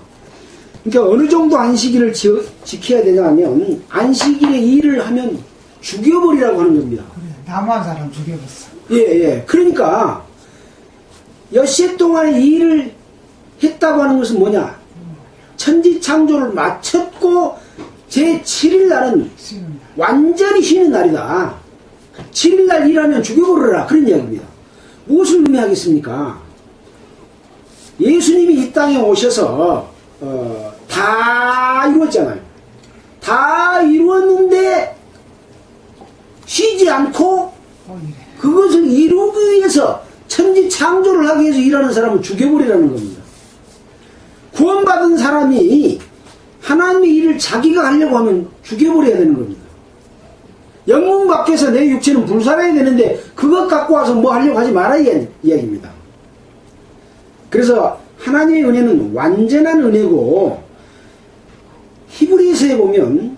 Speaker 2: 그러니까 어느 정도 안식일을 지켜야 되냐 하면 안식일에 일을 하면 죽여버리라고 하는 겁니다.
Speaker 3: 그래, 남한 사람 죽여봤어.
Speaker 2: 예. 그러니까 엿새 동안에 일을 했다고 하는 것은 뭐냐? 천지 창조를 마쳤고 제7일 날은 완전히 쉬는 날이다. 7일 날 일하면 죽여버려라. 그런 이야기입니다. 무엇을 의미하겠습니까? 예수님이 이 땅에 오셔서 다 이루었잖아요. 다 이루었는데 쉬지 않고 그것을 이루기 위해서 천지 창조를 하기 위해서 일하는 사람은 죽여버리라는 겁니다. 구원받은 사람이 하나님의 일을 자기가 하려고 하면 죽여버려야 되는 겁니다. 영문 밖에서 내 육체는 불살아야 되는데 그것 갖고 와서 뭐 하려고 하지 말아야 이야기입니다. 그래서 하나님의 은혜는 완전한 은혜고 히브리서에 보면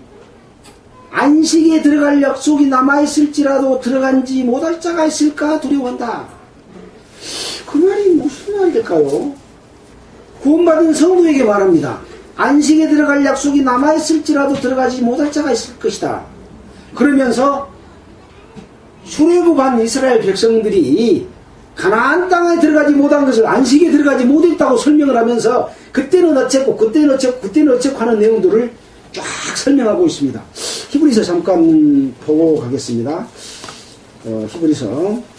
Speaker 2: 안식에 들어갈 약속이 남아있을지라도 들어간지 못할 자가 있을까 두려워한다. 그 말이 무슨 말일까요? 구원받은 성도에게 말합니다. 안식에 들어갈 약속이 남아있을지라도 들어가지 못할 자가 있을 것이다. 그러면서 출애굽한 이스라엘 백성들이 가나안 땅에 들어가지 못한 것을 안식에 들어가지 못했다고 설명을 하면서 그때는 어쨌고 그때는 어쨌고 그때는 어쨌고 하는 내용들을 쫙 설명하고 있습니다. 히브리서 잠깐 보고 가겠습니다. 히브리서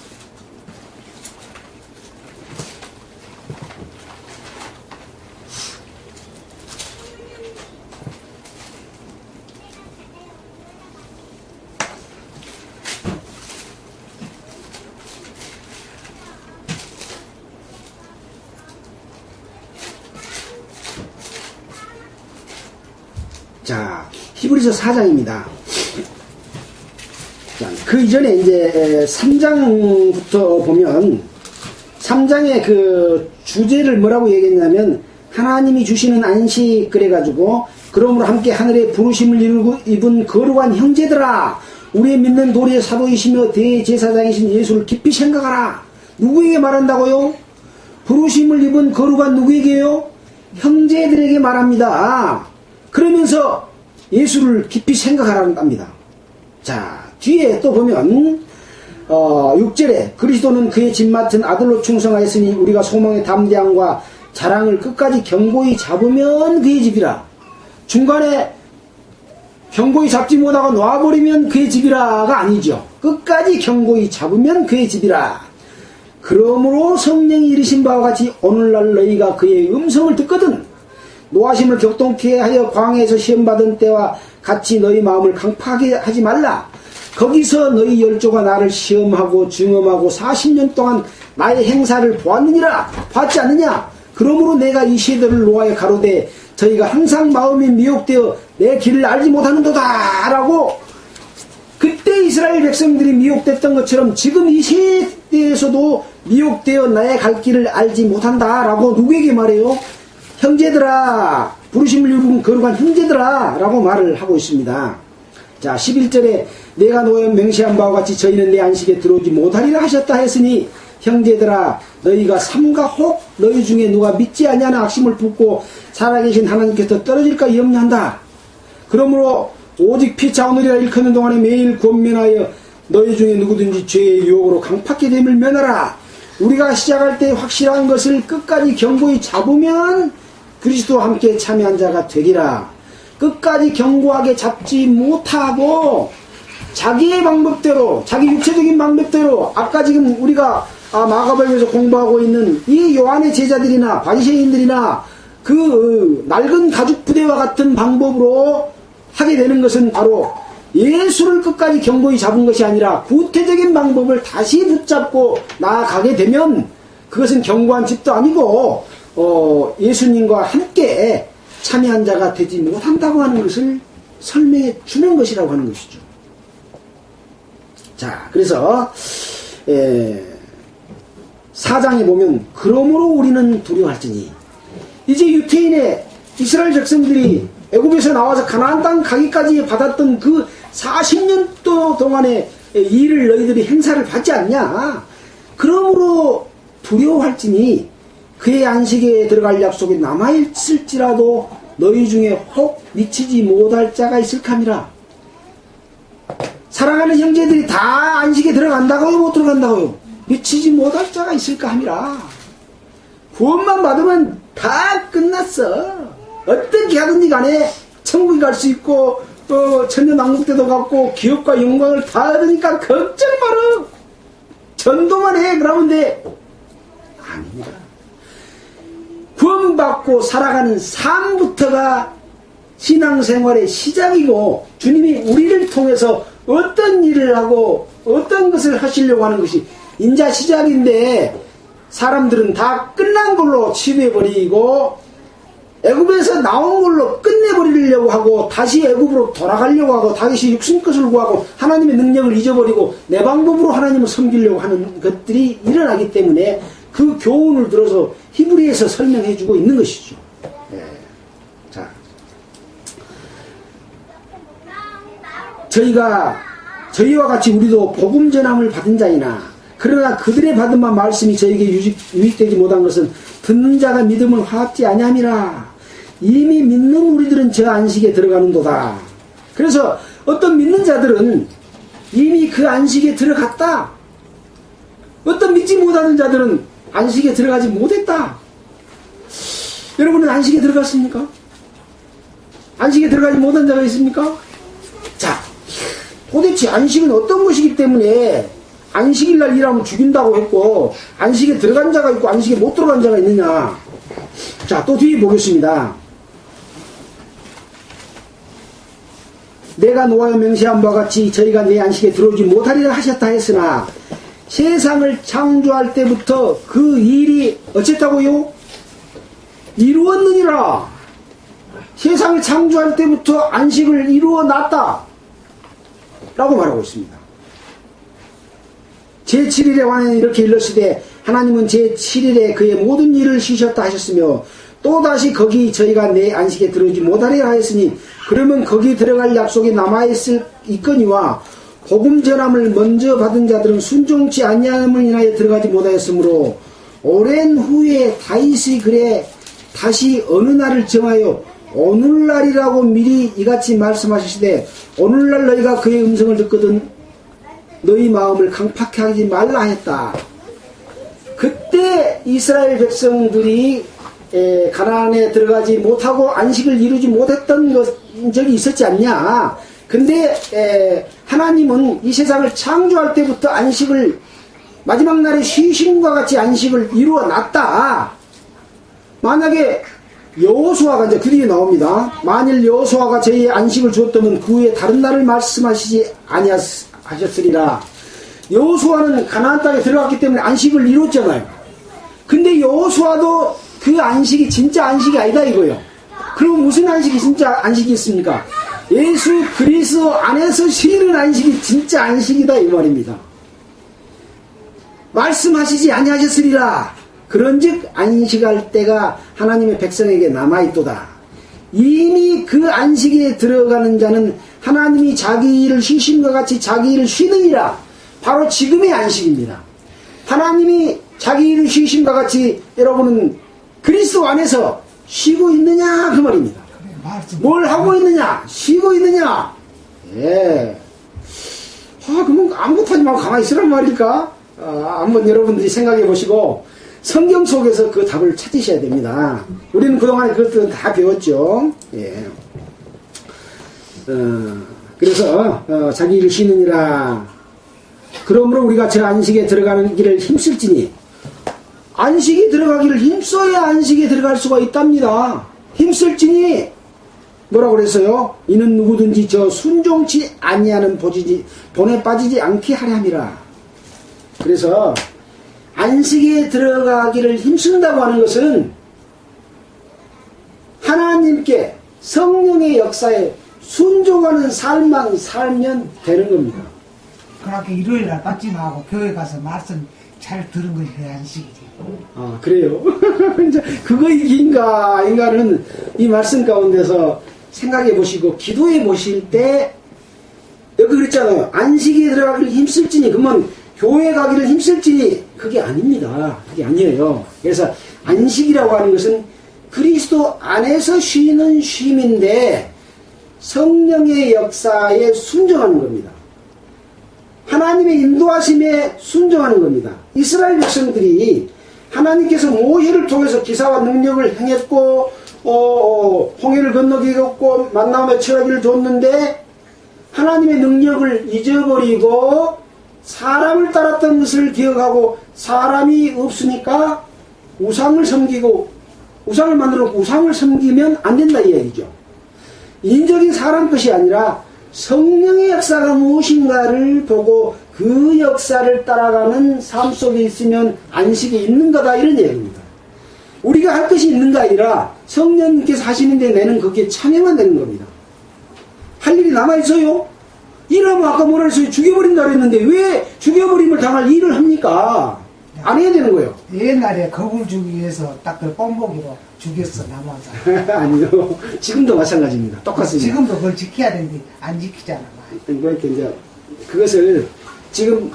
Speaker 2: 자, 히브리서 4장입니다. 자, 그 이전에 이제 3장부터 보면 3장의 그 주제를 뭐라고 얘기했냐면 하나님이 주시는 안식 그래가지고 그러므로 함께 하늘의 부르심을 입은 거룩한 형제들아 우리의 믿는 도리의 사도이시며 대제사장이신 예수를 깊이 생각하라. 누구에게 말한다고요? 부르심을 입은 거룩한 누구에게요? 형제들에게 말합니다. 그러면서 예수를 깊이 생각하라는 합니다. 자, 뒤에 또 보면 6절에 그리스도는 그의 집 맡은 아들로 충성하였으니 우리가 소망의 담대함과 자랑을 끝까지 견고히 잡으면 그의 집이라. 중간에 견고히 잡지 못하고 놔버리면 그의 집이라가 아니죠. 끝까지 견고히 잡으면 그의 집이라. 그러므로 성령이 이르신 바와 같이 오늘날 너희가 그의 음성을 듣거든 노하심을 격동케 하여 광야에서 시험받은 때와 같이 너희 마음을 강팍하게 하지 말라. 거기서 너희 열조가 나를 시험하고 증험하고 40년 동안 나의 행사를 보았느니라. 봤지 않느냐? 그러므로 내가 이 시대를 노하여 가로되 저희가 항상 마음이 미혹되어 내 길을 알지 못하는도다 라고. 그때 이스라엘 백성들이 미혹됐던 것처럼 지금 이 시대에서도 미혹되어 나의 갈 길을 알지 못한다 라고 누구에게 말해요? 형제들아, 부르심을 입은 거룩한 형제들아 라고 말을 하고 있습니다. 자, 11절에 내가 노하여 맹세한 바와 같이 저희는 내 안식에 들어오지 못하리라 하셨다 했으니 형제들아 너희가 삼가 혹 너희 중에 누가 믿지 아니하는 악심을 품고 살아계신 하나님께서 떨어질까 염려한다. 그러므로 오직 피차오느리라 일컫는 동안에 매일 권면하여 너희 중에 누구든지 죄의 유혹으로 강팍히 됨을 면하라. 우리가 시작할 때 확실한 것을 끝까지 견고히 잡으면 그리스도와 함께 참여한 자가 되리라. 끝까지 견고하게 잡지 못하고 자기의 방법대로, 자기 육체적인 방법대로, 아까 지금 우리가 마가복음에서 공부하고 있는 이 요한의 제자들이나 바리새인들이나 그 낡은 가죽 부대와 같은 방법으로 하게 되는 것은 바로 예수를 끝까지 견고히 잡은 것이 아니라 구태적인 방법을 다시 붙잡고 나아가게 되면 그것은 견고한 집도 아니고 예수님과 함께 참여한 자가 되지 못한다고 하는 것을 설명해 주는 것이라고 하는 것이죠. 자, 그래서 4장에 보면 그러므로 우리는 두려워할지니. 이제 유태인의 이스라엘 백성들이 애굽에서 나와서 가나안 땅 가기까지 받았던 그 40년 동안의 일을 너희들이 행사를 받지 않냐. 그러므로 두려워할지니 그의 안식에 들어갈 약속이 남아있을지라도 너희 중에 혹 미치지 못할 자가 있을까미라. 사랑하는 형제들이 다 안식에 들어간다고요? 못 들어간다고요? 미치지 못할 자가 있을까 함이라. 구원만 받으면 다 끝났어. 어떻게 하든지 간에 천국에 갈 수 있고 천년왕국대도 갖고 기업과 영광을 다 얻으니까 걱정 마라. 전도만 해. 그러면 돼. 아닙니다. 구원받고 살아가는 삶부터가 신앙생활의 시작이고 주님이 우리를 통해서 어떤 일을 하고 어떤 것을 하시려고 하는 것이 인자 시작인데 사람들은 다 끝난 걸로 치부해버리고 애굽에서 나온 걸로 끝내버리려고 하고 다시 애굽으로 돌아가려고 하고 다시 육신 것을 구하고 하나님의 능력을 잊어버리고 내 방법으로 하나님을 섬기려고 하는 것들이 일어나기 때문에 그 교훈을 들어서 히브리에서 설명해주고 있는 것이죠. 네. 자, 저희와 같이 우리도 복음 전함을 받은 자이나 그러나 그들의 받은 바 말씀이 저에게 유익되지 못한 것은 듣는 자가 믿음을 화합지 아니함이라. 이미 믿는 우리들은 저 안식에 들어가는도다. 그래서 어떤 믿는 자들은 이미 그 안식에 들어갔다. 어떤 믿지 못하는 자들은 안식에 들어가지 못했다. 여러분은 안식에 들어갔습니까? 안식에 들어가지 못한 자가 있습니까? 자, 도대체 안식은 어떤 것이기 때문에 안식일날 일하면 죽인다고 했고 안식에 들어간 자가 있고 안식에 못 들어간 자가 있느냐. 자, 또 뒤에 보겠습니다. 내가 노하여 맹세한 바와 같이 저희가 내 안식에 들어오지 못하리라 하셨다 했으나 세상을 창조할 때부터 그 일이 어쨌다고요? 이루었느니라. 세상을 창조할 때부터 안식을 이루어 놨다 라고 말하고 있습니다. 제7일에 관하여 이렇게 일렀으되 하나님은 제7일에 그의 모든 일을 쉬셨다 하셨으며 또다시 거기 저희가 내 안식에 들어오지 못하리라 하였으니 그러면 거기 들어갈 약속이 남아있거니와 복음 전함을 먼저 받은 자들은 순종치 아니함을 인하여 들어가지 못하였으므로 오랜 후에 다윗이 그래 다시 어느 날을 정하여 오늘날이라고 미리 이같이 말씀하시되 오늘날 너희가 그의 음성을 듣거든 너희 마음을 강팍하게 하지 말라 했다. 그때 이스라엘 백성들이 가나안에 들어가지 못하고 안식을 이루지 못했던 적이 있었지 않냐. 근데 하나님은 이 세상을 창조할 때부터 안식을 마지막 날에 쉬심과 같이 안식을 이루어 놨다. 만약에 여호수아가 이제 그 뒤에 나옵니다. 만일 여호수아가 저희의 안식을 주었다면 그 후에 다른 날을 말씀하시지 아니하셨으리라. 여호수아는 가나안 땅에 들어갔기 때문에 안식을 이뤘잖아요. 근데 여호수아도 그 안식이 진짜 안식이 아니다 이거예요. 그럼 무슨 안식이 진짜 안식이 있습니까? 예수 그리스도 안에서 쉬는 안식이 진짜 안식이다 이 말입니다. 말씀하시지 아니하셨으리라. 그런즉 안식할 때가 하나님의 백성에게 남아있도다. 이미 그 안식에 들어가는 자는 하나님이 자기 일을 쉬심과 같이 자기 일을 쉬느니라. 바로 지금의 안식입니다. 하나님이 자기 일을 쉬심과 같이 여러분은 그리스도 안에서 쉬고 있느냐 그 말입니다. 뭘 하고 있느냐? 쉬고 있느냐? 예. 그러면 아무것도 하지 말고 가만히 있으란 말일까? 한번 여러분들이 생각해 보시고 성경 속에서 그 답을 찾으셔야 됩니다. 우리는 그동안에 그것들은 다 배웠죠. 예. 그래서 자기 일을 쉬느니라. 그러므로 우리가 저 안식에 들어가는 길을 힘쓸지니 안식에 들어가기를 힘써야 안식에 들어갈 수가 있답니다. 힘쓸지니 뭐라고 그랬어요? 이는 누구든지 저 순종치 아니하는 본에 빠지지 않게 하려 함이라. 그래서 안식에 들어가기를 힘쓴다고 하는 것은 하나님께 성령의 역사에 순종하는 삶만 살면 되는 겁니다.
Speaker 3: 그렇게 일요일날 받지 말고 교회 가서 말씀 잘 들은 것이 그 안식이지.
Speaker 2: 그래요? 이제 그거 인가는 이 말씀 가운데서 생각해 보시고 기도해 보실 때 여기 그랬잖아요. 안식에 들어가기를 힘쓸지니 그러면 교회 가기를 힘쓸지니 그게 아닙니다. 그게 아니에요. 그래서 안식이라고 하는 것은 그리스도 안에서 쉬는 쉼인데 성령의 역사에 순종하는 겁니다. 하나님의 인도하심에 순종하는 겁니다. 이스라엘 백성들이 하나님께서 모세를 통해서 기사와 능력을 행했고 홍해를 건너게 했고 만나며 철학기를 줬는데 하나님의 능력을 잊어버리고 사람을 따랐던 것을 기억하고 사람이 없으니까 우상을 섬기고 우상을 만들어 놓고 우상을 섬기면 안 된다 이 얘기죠. 인적인 사람 것이 아니라 성령의 역사가 무엇인가를 보고 그 역사를 따라가는 삶 속에 있으면 안식이 있는 거다 이런 얘기입니다. 우리가 할 것이 있는가 아니라 성령님께서 하시는데 내는 거기에 참여만 되는 겁니다. 할 일이 남아있어요? 일하면 아까 뭐라 했어요? 죽여버린다 그랬는데 왜 죽여버림을 당할 일을 합니까? 안 해야 되는 거예요.
Speaker 3: 옛날에 겁을 주기 위해서 딱 그 뻔보기로 죽였어 남한사.
Speaker 2: 아니요. 지금도 마찬가지입니다. 똑같습니다.
Speaker 3: 지금도 그걸 지켜야 되는데 안 지키잖아.
Speaker 2: 이렇게 이제 그것을 지금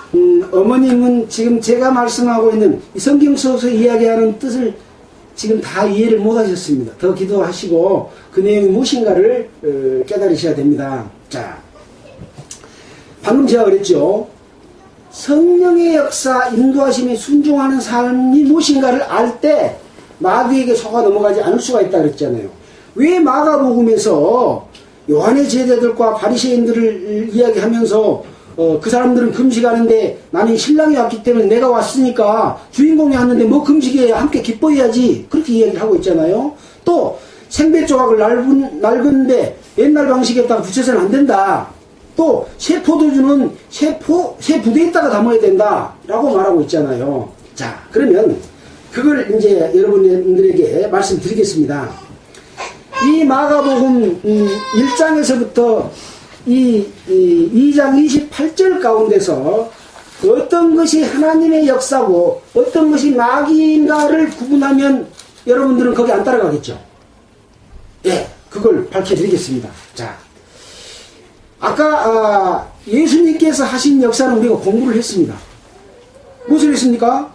Speaker 2: 어머님은 지금 제가 말씀하고 있는 이 성경 속에서 이야기하는 뜻을 지금 다 이해를 못하셨습니다. 더 기도하시고 그 내용이 무엇인가를 깨달으셔야 됩니다. 자, 방금 제가 그랬죠. 성령의 역사 인도하심에 순종하는 삶이 무엇인가를 알 때 마귀에게 속아 넘어가지 않을 수가 있다 그랬잖아요. 왜 마가복음에서 요한의 제자들과 바리새인들을 이야기하면서 그 사람들은 금식하는데 나는 신랑이 왔기 때문에 내가 왔으니까 주인공이 왔는데 뭐 금식에 함께 기뻐해야지 그렇게 이야기를 하고 있잖아요. 또 생배 조각을 낡은데 옛날 방식에 따라 붙여서는 안 된다. 또 새 포도주는 새 부대에다가 담아야 된다 라고 말하고 있잖아요. 자, 그러면 그걸 이제 여러분들에게 말씀드리겠습니다. 이 마가복음 1장에서부터 이 2장 28절 가운데서 어떤 것이 하나님의 역사고 어떤 것이 마귀인가를 구분하면 여러분들은 거기 안 따라가겠죠. 예, 그걸 밝혀드리겠습니다. 자, 아까 예수님께서 하신 역사는 우리가 공부를 했습니다. 무엇을 했습니까?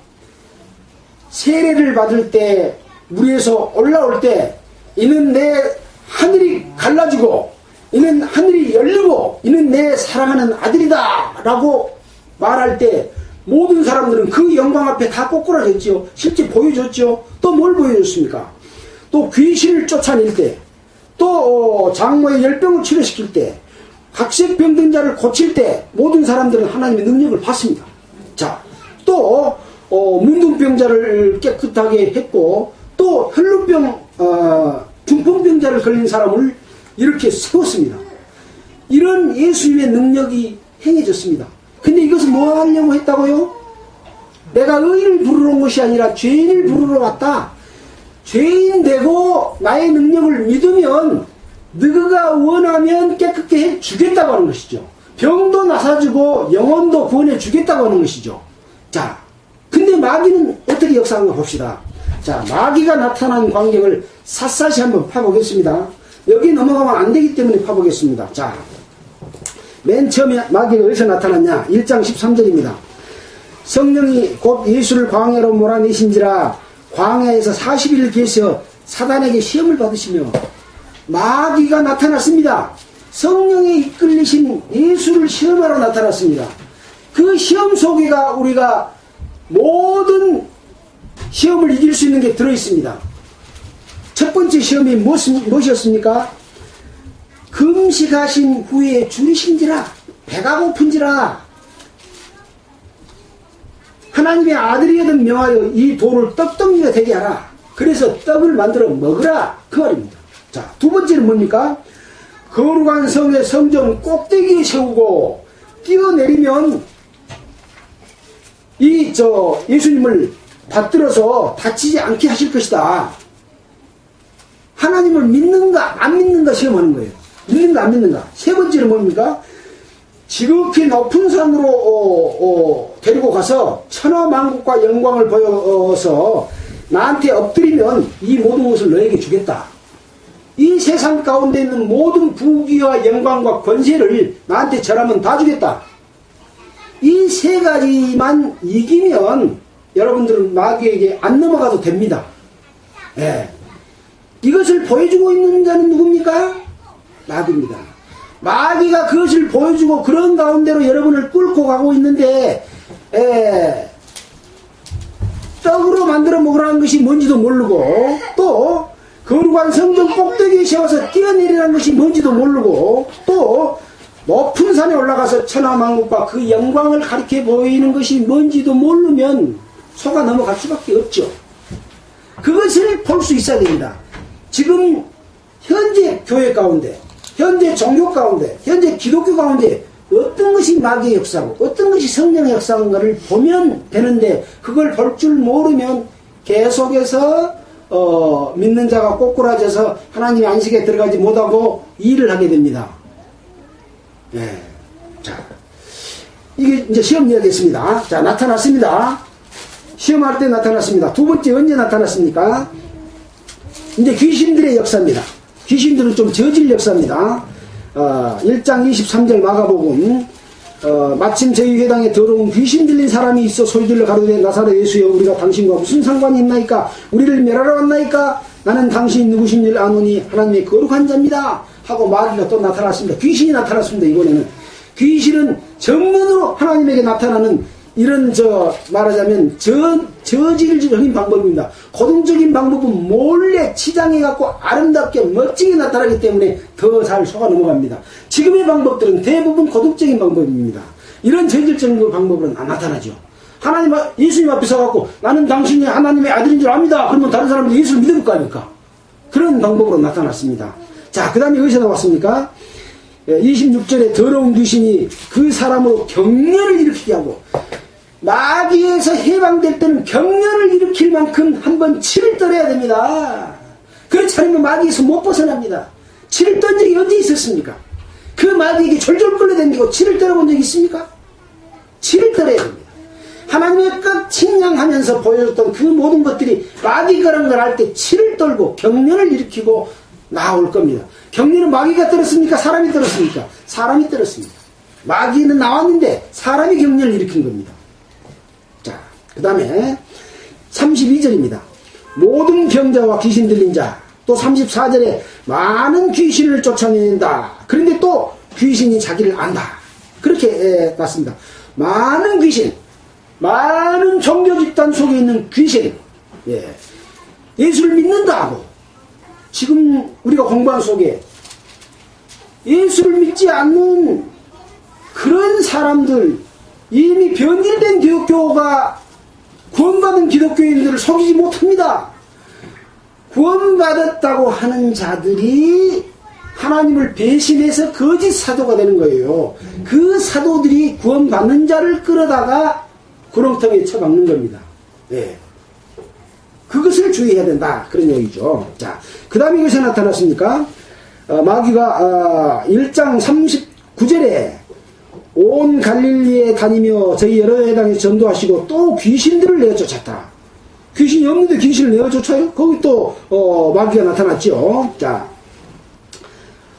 Speaker 2: 세례를 받을 때 물에서 올라올 때 이는 내 하늘이 갈라지고 이는 하늘이 열리고 이는 내 사랑하는 아들이다 라고 말할 때 모든 사람들은 그 영광 앞에 다 꼬꾸라졌죠. 실제 보여줬죠. 또 뭘 보여줬습니까? 또 귀신을 쫓아낼 때, 또 장모의 열병을 치료시킬 때, 각색병든 자를 고칠 때 모든 사람들은 하나님의 능력을 받습니다. 자, 또 문둥병자를 깨끗하게 했고, 또 혈루병 중풍병자를 걸린 사람을 이렇게 세웠습니다. 이런 예수님의 능력이 행해졌습니다. 근데 이것은 뭐 하려고 했다고요? 내가 의인을 부르러 온 것이 아니라 죄인을 부르러 왔다. 죄인 되고 나의 능력을 믿으면 너가 원하면 깨끗게 해 주겠다고 하는 것이죠. 병도 나사주고 영혼도 구원해 주겠다고 하는 것이죠. 자, 근데 마귀는 어떻게 역사하는가 봅시다. 자, 마귀가 나타난 광경을 샅샅이 한번 파보겠습니다. 여기 넘어가면 안 되기 때문에 파보겠습니다. 자, 맨 처음에 마귀가 어디서 나타났냐? 1장 13절입니다. 성령이 곧 예수를 광야로 몰아내신지라 광야에서 40일 계셔 사단에게 시험을 받으시며 마귀가 나타났습니다. 성령에 이끌리신 예수를 시험하러 나타났습니다. 그 시험 속에가 우리가 모든 시험을 이길 수 있는 게 들어있습니다. 첫 번째 시험이 무엇이었습니까? 금식하신 후에 줄이신지라 배가 고픈지라 하나님의 아들이거든 명하여 이 돌을 떡덩이가 되게 하라. 그래서 떡을 만들어 먹으라 그 말입니다. 자, 두 번째는 뭡니까? 거룩한 성의 성전 꼭대기에 세우고 뛰어내리면 예수님을 받들어서 다치지 않게 하실 것이다. 하나님을 믿는가 안 믿는가 시험하는 거예요. 믿는가 안 믿는가. 세 번째는 뭡니까? 지극히 높은 산으로 데리고 가서 천하만국과 영광을 보여서 나한테 엎드리면 이 모든 것을 너에게 주겠다. 이 세상 가운데 있는 모든 부귀와 영광과 권세를 나한테 절하면 다 주겠다. 이 세 가지만 이기면 여러분들은 마귀에게 안 넘어가도 됩니다. 예. 이것을 보여주고 있는 자는 누굽니까? 마귀입니다. 마귀가 그것을 보여주고 그런 가운데로 여러분을 끌고 가고 있는데 떡으로 만들어 먹으라는 것이 뭔지도 모르고 또 거룩한 성전 꼭대기에 세워서 뛰어내리라는 것이 뭔지도 모르고 또 높은 산에 올라가서 천하만국과 그 영광을 가리켜 보이는 것이 뭔지도 모르면 속아 넘어갈 수밖에 없죠. 그것을 볼 수 있어야 됩니다. 지금 현재 교회 가운데, 현재 종교 가운데, 현재 기독교 가운데 어떤 것이 마귀의 역사고 어떤 것이 성령의 역사인가를 보면 되는데 그걸 볼 줄 모르면 계속해서 믿는 자가 꼬꾸라져서 하나님의 안식에 들어가지 못하고 일을 하게 됩니다. 예. 자, 이게 이제 시험 이야기했습니다. 자, 나타났습니다. 시험할 때 나타났습니다. 두 번째 언제 나타났습니까? 이제 귀신들의 역사입니다. 귀신들은 좀 저질 역사입니다. 1장 23절 마가복음 마침 저희 회당에 더러운 귀신 들린 사람이 있어 소리질러 가로되 나사렛 예수여 우리가 당신과 무슨 상관이 있나이까? 우리를 멸하러 왔나이까? 나는 당신이 누구신 줄 아노니 하나님의 거룩한 자입니다 하고 마귀가 또 나타났습니다. 귀신이 나타났습니다. 이번에는 귀신은 정면으로 하나님에게 나타나는 이런 말하자면 저질적인 방법입니다. 고등적인 방법은 몰래 치장해갖고 아름답게 멋지게 나타나기 때문에 더 잘 속아 넘어갑니다. 지금의 방법들은 대부분 고등적인 방법입니다. 이런 저질적인 방법은 안 나타나죠. 예수님 앞에 서갖고 나는 당신이 하나님의 아들인 줄 압니다. 그러면 다른 사람들이 예수를 믿을 거 아닙니까? 그런 방법으로 나타났습니다. 자, 그 다음에 어디서 나왔습니까? 26절에 더러운 귀신이 그 사람으로 경련을 일으키게 하고 마귀에서 해방될 때는 경련을 일으킬 만큼 한번 치를 떨어야 됩니다. 그렇지 않으면 마귀에서 못 벗어납니다. 치를 떤 적이 언제 있었습니까? 그 마귀에게 졸졸 끌려다니고 치를 떨어본 적이 있습니까? 치를 떨어야 됩니다. 하나님의 끝 측량하면서 보여줬던 그 모든 것들이 마귀 그런 걸 할 때 치를 떨고 경련을 일으키고 나올 겁니다. 격리는 마귀가 떨었습니까? 사람이 떨었습니까? 사람이 떨었습니다. 마귀는 나왔는데 사람이 격리를 일으킨 겁니다. 자, 그 다음에 32절입니다. 모든 병자와 귀신 들린 자. 또 34절에 많은 귀신을 쫓아낸다. 그런데 또 귀신이 자기를 안다. 그렇게 났습니다. 많은 귀신, 많은 종교 집단 속에 있는 귀신, 예수를 믿는다고. 지금 우리가 공부한 속에 예수를 믿지 않는 그런 사람들, 이미 변질된 기독교가 구원받은 기독교인들을 속이지 못합니다. 구원받았다고 하는 자들이 하나님을 배신해서 거짓 사도가 되는 거예요. 그 사도들이 구원받는 자를 끌어다가 구렁텅이에 쳐박는 겁니다. 그것을 주의해야 된다. 그런 얘기죠. 자, 그 다음에 이것이 나타났습니까? 마귀가 1장 39절에 온 갈릴리에 다니며 저희 여러 회당에서 전도하시고 또 귀신들을 내어쫓았다. 귀신이 없는데 귀신을 내어쫓아요? 거기 또 마귀가 나타났죠. 자,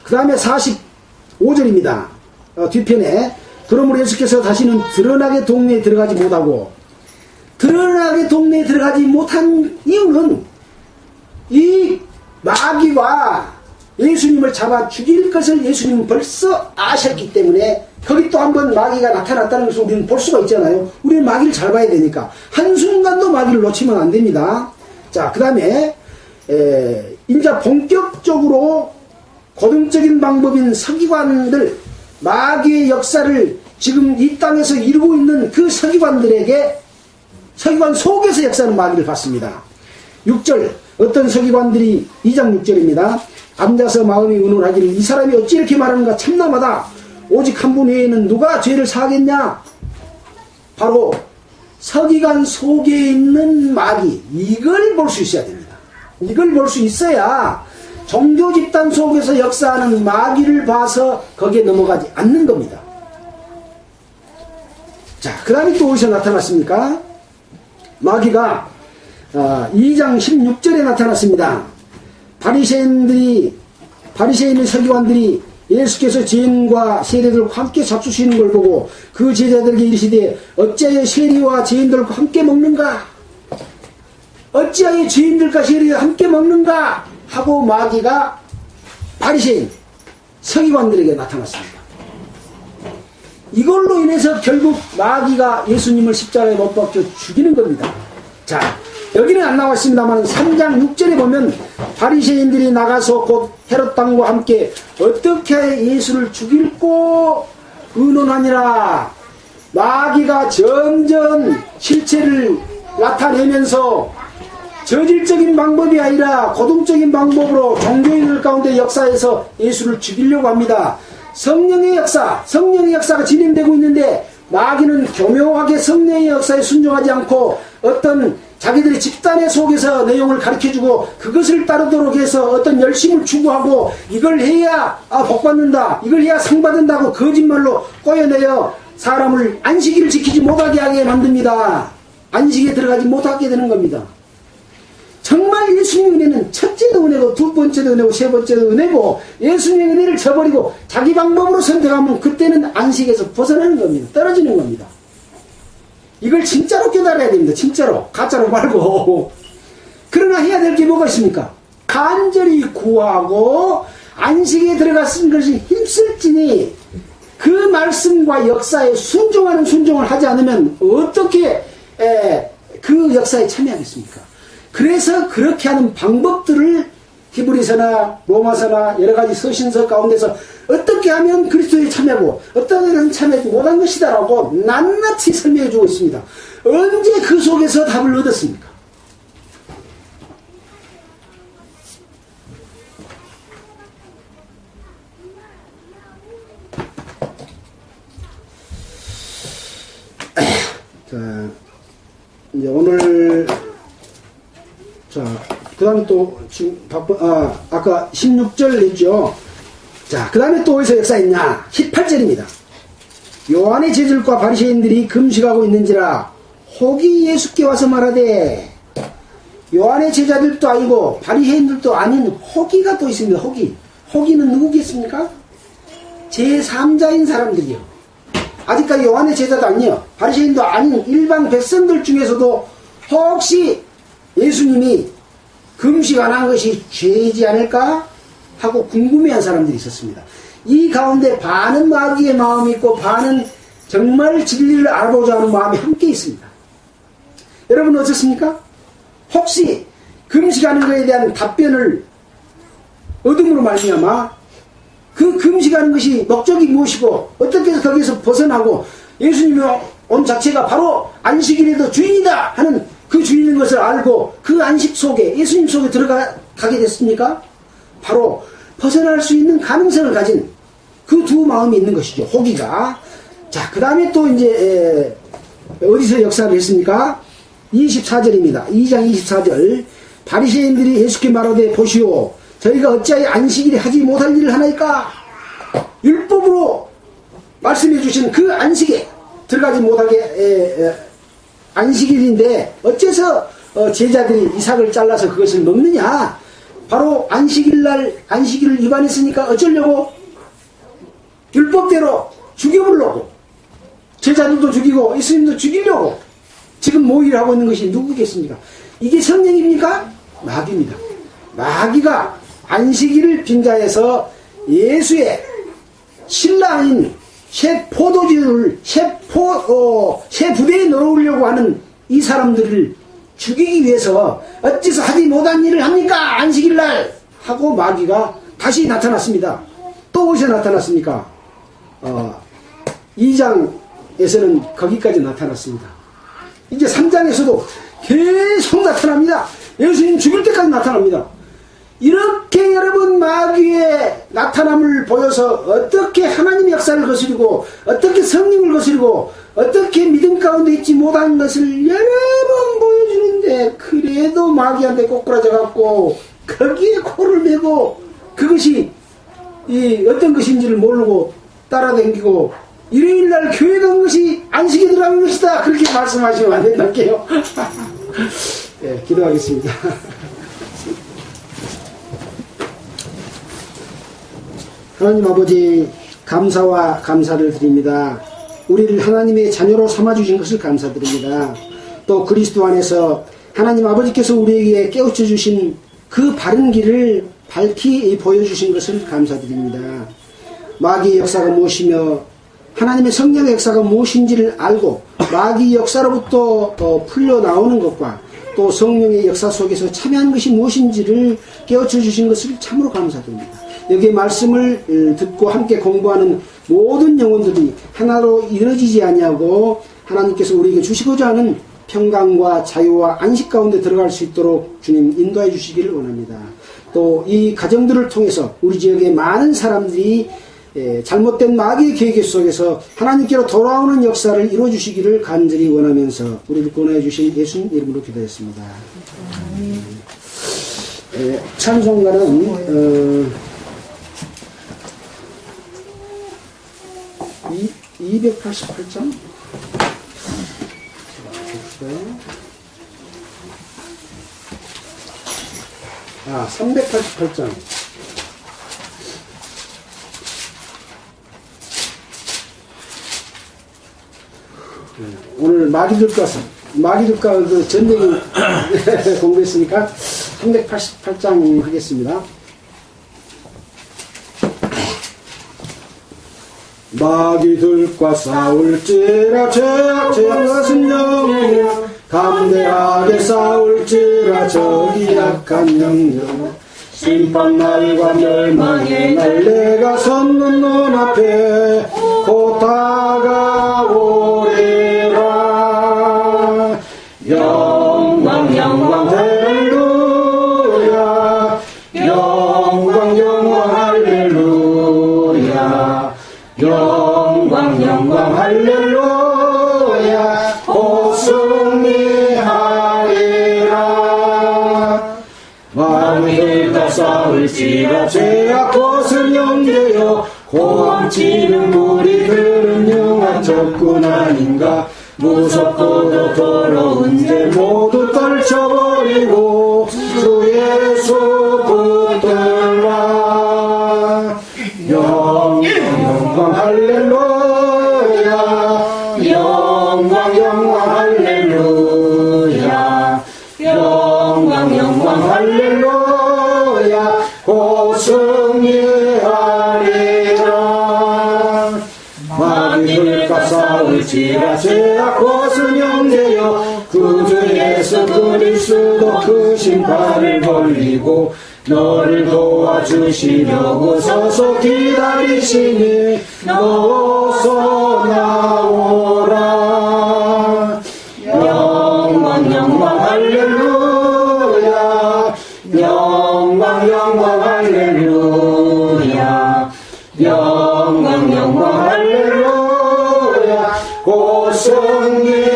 Speaker 2: 그 다음에 45절입니다. 뒤편에 그러므로 예수께서 다시는 드러나게 동네에 들어가지 못하고, 드러나게 동네에 들어가지 못한 이유는 이 마귀와 예수님을 잡아 죽일 것을 예수님은 벌써 아셨기 때문에 거기 또 한번 마귀가 나타났다는 것을 우리는 볼 수가 있잖아요. 우리는 마귀를 잘 봐야 되니까 한순간도 마귀를 놓치면 안 됩니다. 자, 그 다음에 이제 본격적으로 고등적인 방법인 서기관들, 마귀의 역사를 지금 이 땅에서 이루고 있는 그 서기관들에게 서기관 속에서 역사는 마귀를 받습니다. 6절 어떤 서기관들이 2장 6절입니다. 앉아서 마음이 의논하기를 이 사람이 어찌 이렇게 말하는가 참담하다. 오직 한 분 외에는 누가 죄를 사하겠냐. 바로 서기관 속에 있는 마귀, 이걸 볼 수 있어야 됩니다. 이걸 볼 수 있어야 종교 집단 속에서 역사하는 마귀를 봐서 거기에 넘어가지 않는 겁니다. 자, 그 다음에 또 어디서 나타났습니까? 마귀가 2장 16절에 나타났습니다. 바리새인의 서기관들이 예수께서 죄인과 세리들과 함께 잡수시는 걸 보고 그 제자들에게 이르시되 어찌하여 세리와 죄인들과 함께 먹는가? 어찌하여 죄인들과 세리와 함께 먹는가? 하고 마귀가 바리새인 서기관들에게 나타났습니다. 이걸로 인해서 결국 마귀가 예수님을 십자가에 못 박혀 죽이는 겁니다. 자, 여기는 안 나왔습니다만 3장 6절에 보면 바리새인들이 나가서 곧 헤롯 왕과 함께 어떻게 예수를 죽일고 의논하니라. 마귀가 점점 실체를 나타내면서 저질적인 방법이 아니라 고등적인 방법으로 종교인들 가운데 역사에서 예수를 죽이려고 합니다. 성령의 역사가 진행되고 있는데 마귀는 교묘하게 성령의 역사에 순종하지 않고 어떤 자기들의 집단의 속에서 내용을 가르쳐주고 그것을 따르도록 해서 어떤 열심을 추구하고 이걸 해야 복받는다, 이걸 해야 상받는다고 거짓말로 꼬여내어 사람을 안식일을 지키지 못하게 하게 만듭니다. 안식에 들어가지 못하게 되는 겁니다. 정말 예수님의 은혜는 첫째도 은혜고 두 번째도 은혜고 세 번째도 은혜고 예수님의 은혜를 저버리고 자기 방법으로 선택하면 그때는 안식에서 벗어나는 겁니다. 떨어지는 겁니다. 이걸 진짜로 깨달아야 됩니다. 진짜로. 가짜로 말고. 그러나 해야 될 게 뭐가 있습니까? 간절히 구하고 안식에 들어갔은 것이 힘쓸지니 그 말씀과 역사에 순종을 하지 않으면 어떻게 그 역사에 참여하겠습니까? 그래서 그렇게 하는 방법들을 히브리서나 로마서나 여러가지 서신서 가운데서 어떻게 하면 그리스도에 참여하고 어떤 일은 참여하지 못한 것이다 라고 낱낱이 설명해 주고 있습니다. 언제 그 속에서 답을 얻었습니까? 자, 이제 오늘 그 다음에 또, 지금, 아까 16절 했죠? 자, 그 다음에 또 어디서 역사했냐? 18절입니다. 요한의 제자들과 바리새인들이 금식하고 있는지라, 혹이 예수께 와서 말하되, 요한의 제자들도 아니고 바리새인들도 아닌 호기가 또 있습니다. 호기는 누구겠습니까? 제3자인 사람들이요. 아직까지 요한의 제자도 아니요, 바리새인도 아닌 일반 백성들 중에서도 혹시 예수님이 금식 안 한 것이 죄이지 않을까 하고 궁금해한 사람들이 있었습니다. 이 가운데 반은 마귀의 마음이 있고 반은 정말 진리를 알아보자 하는 마음이 함께 있습니다. 여러분 어떻습니까? 혹시 금식하는 것에 대한 답변을 얻음으로 말미암아 그 금식하는 것이 목적이 무엇이고 어떻게 해서 거기에서 벗어나고 예수님이 온 자체가 바로 안식일에도 주인이다 하는 그 주인인 것을 알고 그 안식 속에 예수님 속에 들어가게 됐습니까? 바로 벗어날 수 있는 가능성을 가진 그 두 마음이 있는 것이죠. 호기가. 자, 그 다음에 또 이제 어디서 역사를 했습니까? 24절입니다. 2장 24절. 바리새인들이 예수께 말하되 보시오, 저희가 어찌하여 안식일에 하지 못할 일을 하나이까? 율법으로 말씀해 주신 그 안식에 들어가지 못하게 안식일인데 어째서 제자들이 이삭을 잘라서 그것을 먹느냐? 바로 안식일날 안식일을 위반했으니까 어쩌려고? 율법대로 죽여보려고, 제자들도 죽이고 예수님도 죽이려고 지금 모의를 하고 있는 것이 누구겠습니까? 이게 성령입니까? 마귀입니다. 마귀가 안식일을 빙자해서 예수의 신랑인 새 포도주를 새 부대에 넣으려고 하는 이 사람들을 죽이기 위해서 어째서 하지 못한 일을 합니까? 안식일날 하고 마귀가 다시 나타났습니다. 또 어디서 나타났습니까? 2장에서는 거기까지 나타났습니다. 이제 3장에서도 계속 나타납니다. 예수님 죽일 때까지 나타납니다. 이렇게 여러분 마귀의 나타남을 보여서 어떻게 하나님의 역사를 거스리고 어떻게 성령을 거스리고 어떻게 믿음 가운데 있지 못한 것을 여러 번 보여주는데 그래도 마귀한테 꼬꾸라져 갖고 거기에 코를 메고 그것이 어떤 것인지를 모르고 따라다니고 일요일날 교회 간 것이 안식에 들어가는 것이다 그렇게 말씀하시면 안 된다게요. 네, 기도하겠습니다. 하나님 아버지, 감사와 감사를 드립니다. 우리를 하나님의 자녀로 삼아주신 것을 감사드립니다. 또 그리스도 안에서 하나님 아버지께서 우리에게 깨우쳐 주신 그 바른 길을 밝히 보여주신 것을 감사드립니다. 마귀의 역사가 무엇이며 하나님의 성령의 역사가 무엇인지를 알고 마귀 역사로부터 풀려 나오는 것과 또 성령의 역사 속에서 참여하는 것이 무엇인지를 깨우쳐 주신 것을 참으로 감사드립니다. 여기에 말씀을 듣고 함께 공부하는 모든 영혼들이 하나로 이루어지지 아니하고 하나님께서 우리에게 주시고자 하는 평강과 자유와 안식 가운데 들어갈 수 있도록 주님 인도해 주시기를 원합니다. 또 이 가정들을 통해서 우리 지역의 많은 사람들이 잘못된 마귀의 계획 속에서 하나님께로 돌아오는 역사를 이루어 주시기를 간절히 원하면서 우리를 권해 주신 예수님 이름으로 기도했습니다. 찬송가는 288장 388장 오늘 마귀들과 그 전쟁이 공부했으니까 388장 하겠습니다. 마귀들과 싸울지라 죄악은 영이여 담대하게 싸울지라 저기 약한 영역 심판날과 멸망의 날 내가 섰는 눈앞에 곧 다가오리라. 영광 영광 할렐루야 영광 영광 할렐루야 영광 영광 할렐루야 오 승리하리라. 마귀들과 싸울지라 죄악 것을 영제여 고함치는 무리들은 영한 적군 아닌가. 무섭고도 더러운 죄 모두 떨쳐버리고 주 예수 붙들라. 영광 할렐루야, 영광 할렐루야, 영광 할렐루야, 곧 승리하리라. 마귀들과 싸울지라 죄악 벗은 형제여, 구주 예수 그리스도 그 심판을 벌리고 너를 도와주시려고 서서 기다리시니 너서 나오라. 영광 할렐루야, 영광 할렐루야, 영광 할렐루야, 곧 승리